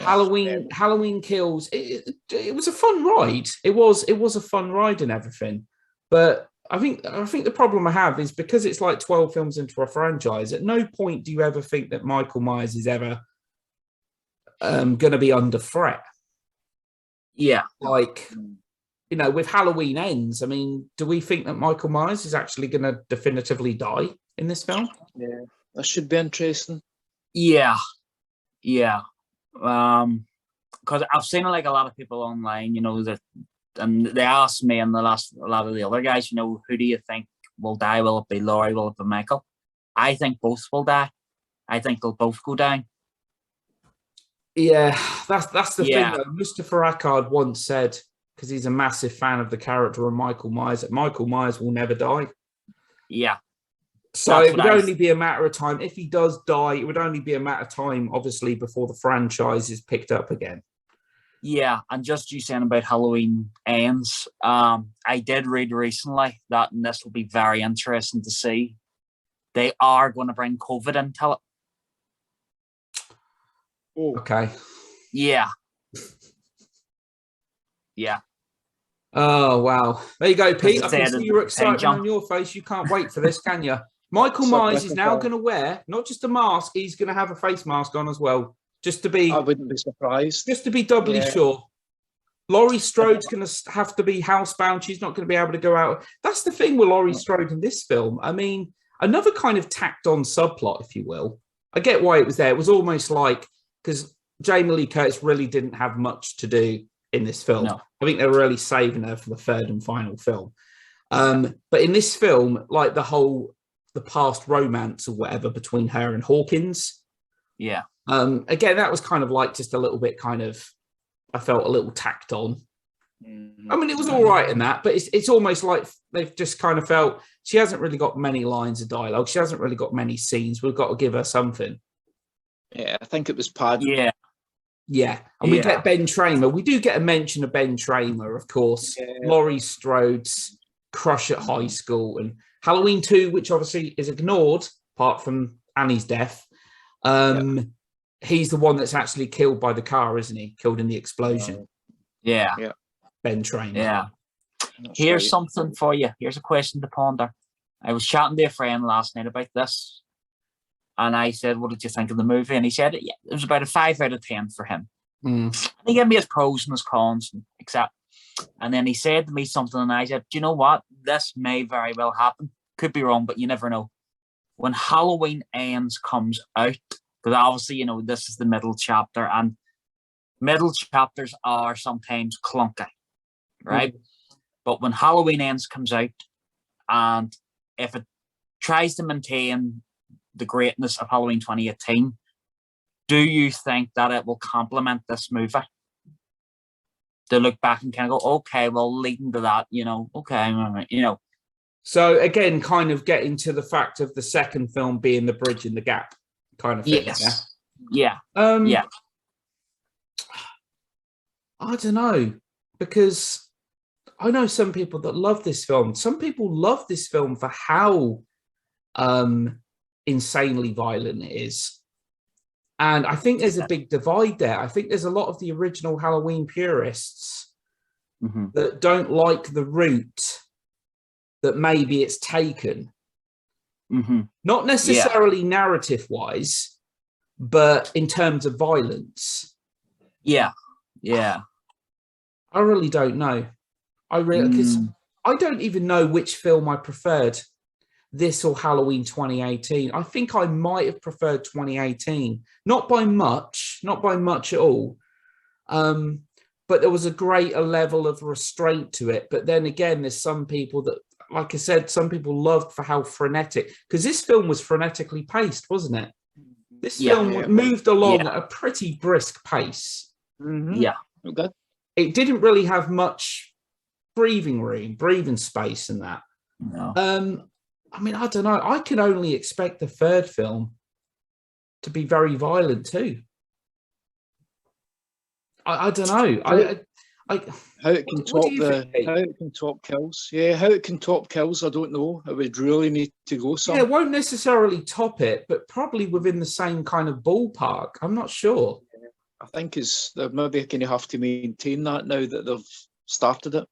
S2: Halloween Kills, it was a fun ride. It was a fun ride and everything. But I think the problem I have is because it's like 12 films into a franchise, at no point do you ever think that Michael Myers is ever going to be under threat.
S3: Yeah.
S2: Like, with Halloween Ends, I mean, do we think that Michael Myers is actually going to definitively die in this film?
S4: Yeah, that should be interesting.
S3: Yeah. Because I've seen like a lot of people online, that and they asked me and a lot of the other guys, who do you think will die? Will it be Laurie? Will it be Michael? I think both will die. I think they'll both go down.
S1: Yeah, that's the thing though. Mustafa Akkad once said, because he's a massive fan of the character of Michael Myers, that Michael Myers will never die.
S3: Yeah.
S1: So it would only be a matter of time. If he does die, it would only be a matter of time, obviously, before the franchise is picked up again.
S3: Yeah, and just you saying about Halloween ends, I did read recently that, and this will be very interesting to see, they are going to bring COVID into it.
S1: Oh. Okay.
S3: Yeah. Yeah.
S1: Oh, wow. There you go, Pete. I can see your excitement on your face. You can't wait for this, can you? Michael Myers is now going to wear not just a mask, he's going to have a face mask on as well. Just to be...
S4: I wouldn't be surprised.
S1: Just to be doubly sure. Laurie Strode's going to have to be housebound. She's not going to be able to go out. That's the thing with Laurie Strode in this film. I mean, another kind of tacked on subplot, if you will. I get why it was there. It was almost like, because Jamie Lee Curtis really didn't have much to do in this film. No. I think they were really saving her for the third and final film. But in this film, like the past romance or whatever between her and Hawkins.
S3: Yeah.
S1: Again, that was kind of like just a little bit kind of, I felt a little tacked on. I mean, it was all right in that, but it's almost like they've just kind of felt she hasn't really got many lines of dialogue. She hasn't really got many scenes. We've got to give her something.
S4: Yeah, I think it was Pad.
S3: Yeah.
S1: Yeah. And we get Ben Tramer. We do get a mention of Ben Tramer, of course. Yeah. Laurie Strode's crush at high school and Halloween 2, which obviously is ignored apart from Annie's death. He's the one that's actually killed by the car, isn't he? Killed in the explosion.
S3: Yeah.
S1: Ben Tramer.
S3: Yeah. Here's something for you. Here's a question to ponder. I was chatting to a friend last night about this. And I said, what did you think of the movie? And he said, it was about a 5 out of 10 for him. And he gave me his pros and his cons, and then he said to me something, and I said, do you know what? This may very well happen. Could be wrong, but you never know. When Halloween Ends comes out, because obviously, this is the middle chapter, and middle chapters are sometimes clunky, right? But when Halloween Ends comes out, and if it tries to maintain the greatness of Halloween 2018, do you think that it will complement this movie? To look back and kind of go, okay, well, leading to that, okay,
S1: So again, kind of getting to the fact of the second film being the bridge in the gap kind of thing.
S3: Yes.
S1: Yeah.
S3: Yeah.
S1: I don't know, because I know some people that love this film. Some people love this film for how insanely violent it is. And I think there's a big divide there. I think there's a lot of the original Halloween purists that don't like the route that maybe it's taken. Not necessarily narrative-wise, but in terms of violence.
S3: Yeah.
S1: I really don't know. Because I don't even know which film I preferred, this or Halloween 2018. I think I might have preferred 2018, not by much at all. But there was a greater level of restraint to it. But then again, there's some people that, like I said, some people loved for how frenetic, because this film was frenetically paced, wasn't it? This film moved along at a pretty brisk pace.
S3: Yeah.
S4: Okay.
S1: It didn't really have much breathing space and that.
S3: No.
S1: I mean, I don't know. I can only expect the third film to be very violent too. I don't know.
S4: How it can top kills. Yeah, how it can top kills, I don't know. It would really need to go somewhere.
S1: Yeah, it won't necessarily top it, but probably within the same kind of ballpark. I'm not sure.
S4: I think they're maybe going to have to maintain that now that they've started it.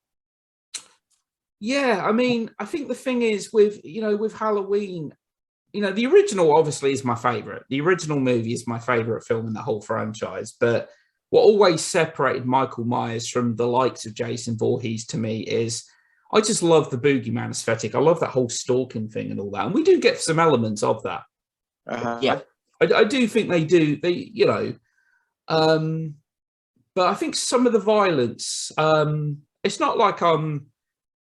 S1: Yeah, I mean, I think the thing is with Halloween, the original obviously is my favorite. The original movie is my favorite film in the whole franchise. But what always separated Michael Myers from the likes of Jason Voorhees to me is I just love the boogeyman aesthetic. I love that whole stalking thing and all that. And we do get some elements of that.
S3: Yeah.
S1: I do think they do. But I think some of the violence, it's not like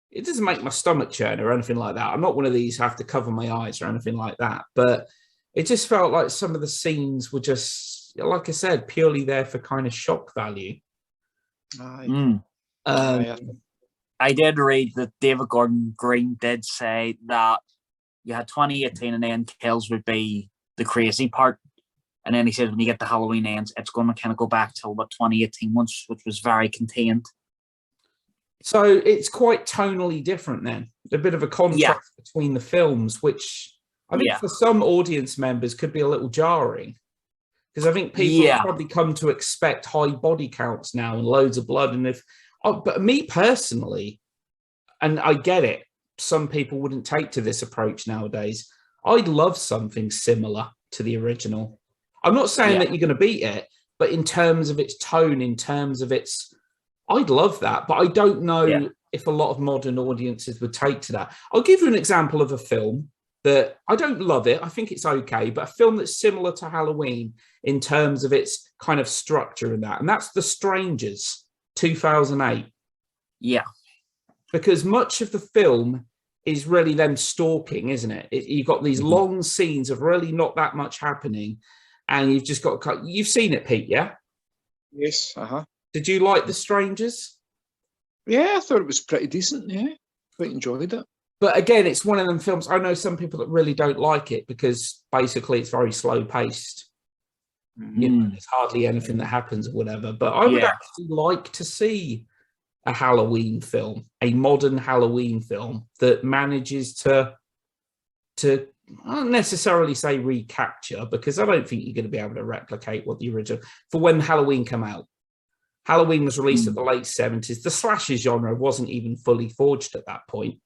S1: it doesn't make my stomach churn or anything like that. I'm not one of these who have to cover my eyes or anything like that. But it just felt like some of the scenes were just, like I said, purely there for kind of shock value.
S3: I did read that David Gordon Green did say that you had 2018 and then kills would be the crazy part. And then he said when you get the Halloween ends, it's going to kind of go back to what 2018 was, which was very contained.
S1: So it's quite tonally different then. A bit of a contrast between the films, which I think for some audience members could be a little jarring. Because I think people have probably come to expect high body counts now and loads of blood. And but me personally, and I get it, some people wouldn't take to this approach nowadays. I'd love something similar to the original. I'm not saying that you're going to beat it, but in terms of its tone, in terms of its, I'd love that. But I don't know if a lot of modern audiences would take to that. I'll give you an example of a film that I don't love it. I think it's okay, but a film that's similar to Halloween in terms of its kind of structure and that. And that's The Strangers, 2008.
S3: Yeah.
S1: Because much of the film is really them stalking, isn't it? You've got these long scenes of really not that much happening. And you've just got, you've seen it, Pete, yeah?
S4: Yes,
S1: Did you like The Strangers?
S4: Yeah, I thought it was pretty decent, yeah. Quite enjoyed it.
S1: But again, it's one of them films, I know some people that really don't like it because basically it's very slow-paced. You know, there's hardly anything that happens or whatever. But I would actually like to see a Halloween film, a modern Halloween film that manages to I don't necessarily say recapture, because I don't think you're going to be able to replicate what the original, for when Halloween came out. Halloween was released at the late 70s. The slasher genre wasn't even fully forged at that point.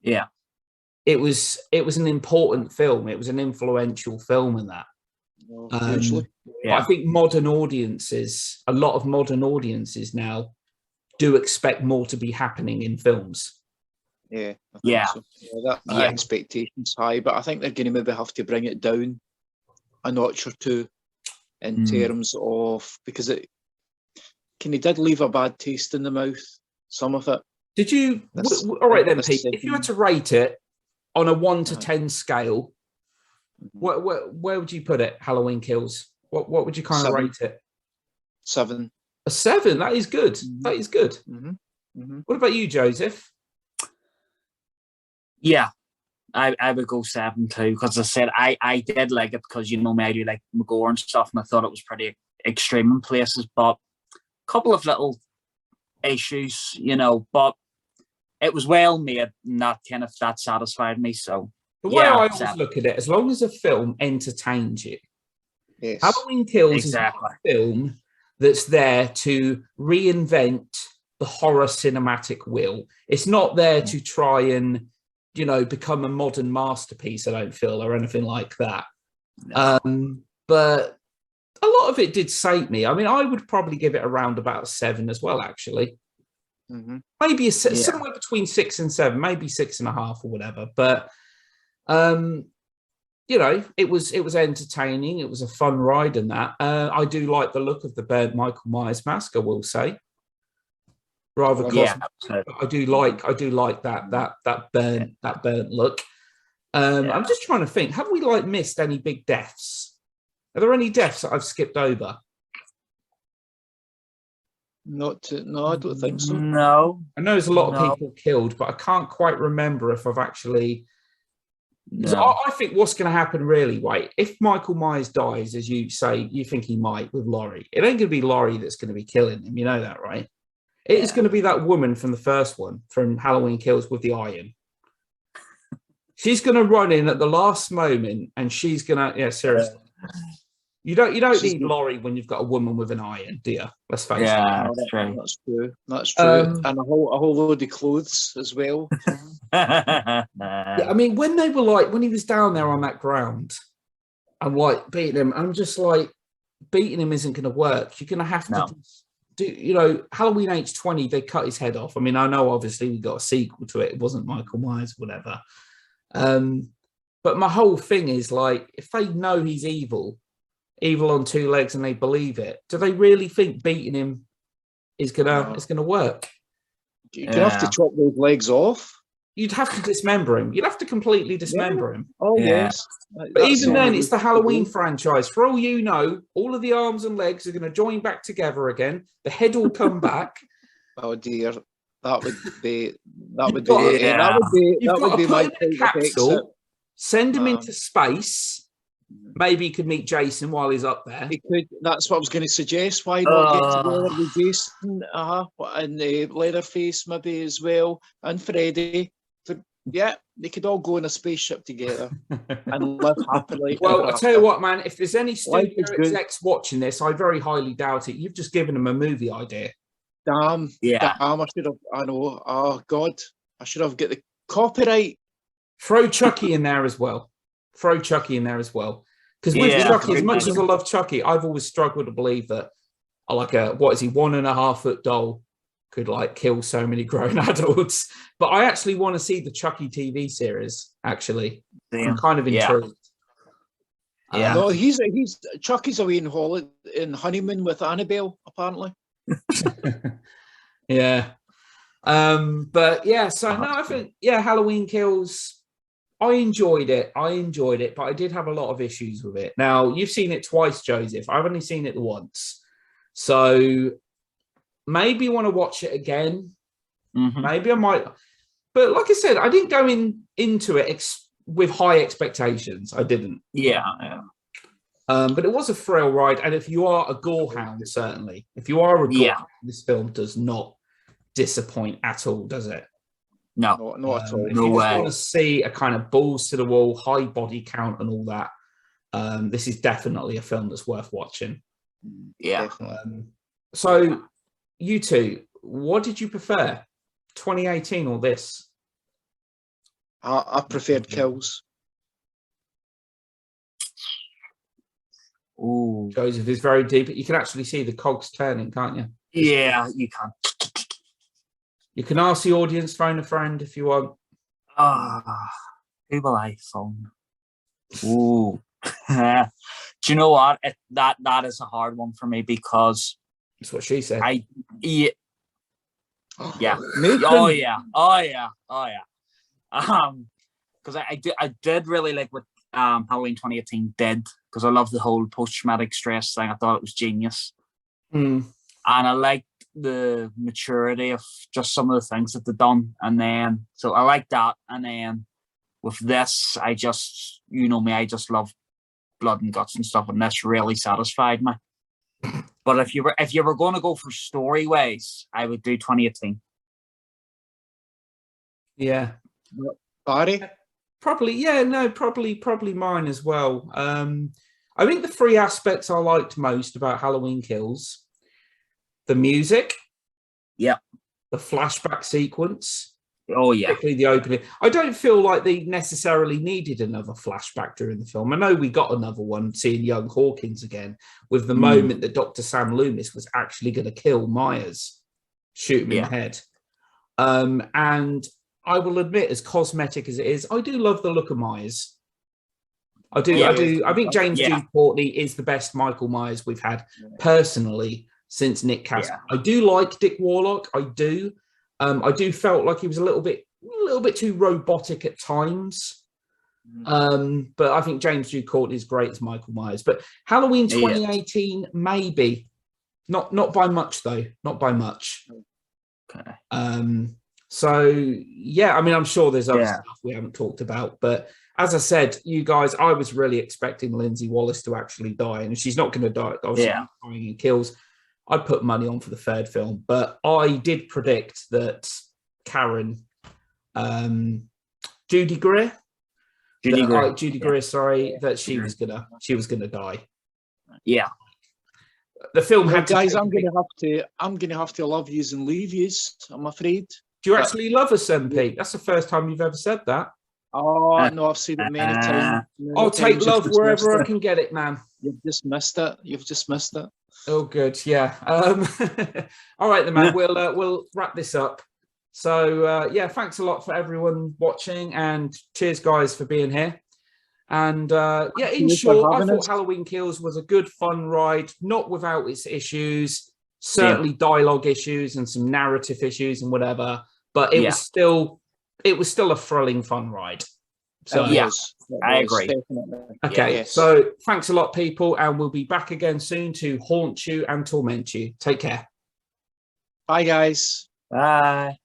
S3: Yeah.
S1: It was an important film. It was an influential film in that. I think modern audiences, a lot of modern audiences now do expect more to be happening in films.
S4: Yeah, I think so. That expectation's high, but I think they're going to maybe have to bring it down a notch or two in terms of, because it did leave a bad taste in the mouth, some of it.
S1: Did you? All right then, Pete. If you had to rate it on a 1 to 10 scale, where would you put it? Halloween Kills. What would you kind of rate it?
S4: 7.
S1: A 7. That is good. That is good. What about you, Joseph?
S3: Yeah, I would go 7 too, because I said I did like it because, you know, me, I do like McGore and stuff, and I thought it was pretty extreme in places, but a couple of little issues, you know, but it was well made, and that satisfied me. So
S1: the way I always look at it, as long as a film entertains you, Halloween Kills is a film that's there to reinvent the horror cinematic wheel. It's not there to try and, you know, become a modern masterpiece, I don't feel, or anything like that. No. But a lot of it did sate me. I mean, I would probably give it around about 7 as well, actually. Maybe somewhere between 6 and 7, maybe 6.5 or whatever. But you know, it was entertaining. It was a fun ride, and that I do like the look of the burnt Michael Myers mask, I will say. Rather cosmetic. I do like that burnt look. I'm just trying to think. Have we missed any big deaths? Are there any deaths that I've skipped over?
S4: No, I don't think so.
S3: No.
S1: I know there's a lot of people killed, but I can't quite remember if I've actually. No. I think what's going to happen really, right? If Michael Myers dies, as you say, you think he might with Laurie, it ain't going to be Laurie that's going to be killing him. You know that, right? It is going to be that woman from the first one, from Halloween Kills, with the iron. She's going to run in at the last moment, and she's going to, seriously. You don't need Laurie when you've got a woman with an iron, do you? Let's face it.
S3: Yeah,
S4: that's true. That's true. And a whole load of clothes as well.
S1: Yeah, I mean, when they were when he was down there on that ground and beating him, I'm just like, beating him isn't going to work. You're going to have to do, you know, Halloween H20, they cut his head off. I mean, I know obviously we got a sequel to it. It wasn't Michael Myers, whatever. But my whole thing is if they know he's evil on 2 legs, and they believe it, do they really think beating him is gonna work?
S4: You'd have to chop those legs off.
S1: You'd have to dismember him. You'd have to completely dismember him.
S4: Oh, yes.
S1: But even then, it's the Halloween franchise. For all you know, all of the arms and legs are going to join back together again. The head will come back.
S4: Oh, dear. That would be my
S1: capsule. Send him into space. Maybe he could meet Jason while he's up there.
S4: He could. That's what I was going to suggest. Why not get together with Jason and Leatherface maybe as well, and Freddy? Yeah, they could all go in a spaceship together and live happily.
S1: Well, I'll tell you what, man. If there's any studio execs watching this, I very highly doubt it. You've just given them a movie idea.
S4: Damn.
S3: Yeah.
S4: Damn, I should have. I know. Oh God, I should have got the copyright.
S1: Throw Chucky in there as well. Because with Chucky, as much as I love Chucky, I've always struggled to believe that like a 1.5 foot doll could like kill so many grown adults. But I actually want to see the Chucky TV series. Actually, I'm kind of intrigued.
S4: Yeah, no, he's Chucky's away in honeymoon with Annabelle apparently.
S1: Yeah, but yeah. So no, I think Halloween Kills. I enjoyed it, but I did have a lot of issues with it. Now, you've seen it twice, Joseph. I've only seen it once. So maybe you want to watch it again. Maybe I might. But like I said, I didn't go into it with high expectations. I didn't.
S3: Yeah.
S1: But it was a thrill ride. And if you are a gore hound, certainly. If you are a gore hound, this film does not disappoint at all, does it?
S3: No,
S4: not at all.
S1: If you just want to see a kind of balls to the wall, high body count and all that, this is definitely a film that's worth watching.
S3: Yeah.
S1: So, you two, what did you prefer, 2018 or this?
S4: I preferred Kills.
S3: Ooh.
S1: Joseph is very deep. You can actually see the cogs turning, can't you?
S3: Yeah, you can.
S1: You can ask the audience, phone a friend if you want.
S3: Who will I phone? Ooh. Do you know what? That is a hard one for me because
S1: that's what she said.
S3: Yeah. Oh yeah. Because I did really like what Halloween 2018 did, because I love the whole post-traumatic stress thing. I thought it was genius. And I liked the maturity of just some of the things that they've done. And then, so I like that. And then with this, I just, you know me, I just love blood and guts and stuff. And this really satisfied me. But if you were going to go for story ways, I would do 2018.
S1: Yeah.
S4: Barry?
S1: Probably mine as well. I think the three aspects I liked most about Halloween Kills: the music,
S3: the
S1: flashback sequence,
S3: particularly
S1: the opening. I don't feel like they necessarily needed another flashback during the film. I know we got another one, seeing young Hawkins again, with the moment that Dr. Sam Loomis was actually going to kill Myers, shoot him in the head. And I will admit, as cosmetic as it is, I do love the look of Myers. I do. I think James Jude Courtney is the best Michael Myers we've had personally since Nick Castle. I do like Dick Warlock. I do. I do felt like he was a little bit too robotic at times. But I think James Jude Courtney is great as Michael Myers. But Halloween 2018, maybe not by much though. Not by much.
S3: Okay.
S1: So yeah, I mean, I'm sure there's other stuff we haven't talked about, but as I said, you guys, I was really expecting Lindsay Wallace to actually die, and she's not going to die. Obviously, dying in Kills. I put money on for the third film, but I did predict that Karen, Judy Greer, that she was gonna die.
S3: Yeah.
S1: The film had
S4: guys. I'm gonna have to love yous and leave yous. I'm afraid.
S1: Do you actually love us, MP? That's the first time you've ever said that.
S4: Oh, no, I've seen it many times.
S1: I'll take love wherever I can get it, man.
S4: You've just missed it.
S1: Oh, good. Yeah. All right, then, man. We'll wrap this up. So, thanks a lot for everyone watching, and cheers, guys, for being here. And in short, I thought Halloween Kills was a good, fun ride, not without its issues. certainly dialogue issues and some narrative issues and whatever, but it was still a thrilling, fun ride. So
S3: I agree.
S4: Definitely.
S1: Okay, so thanks a lot, people, and we'll be back again soon to haunt you and torment you. Take care.
S4: Bye, guys.
S3: Bye.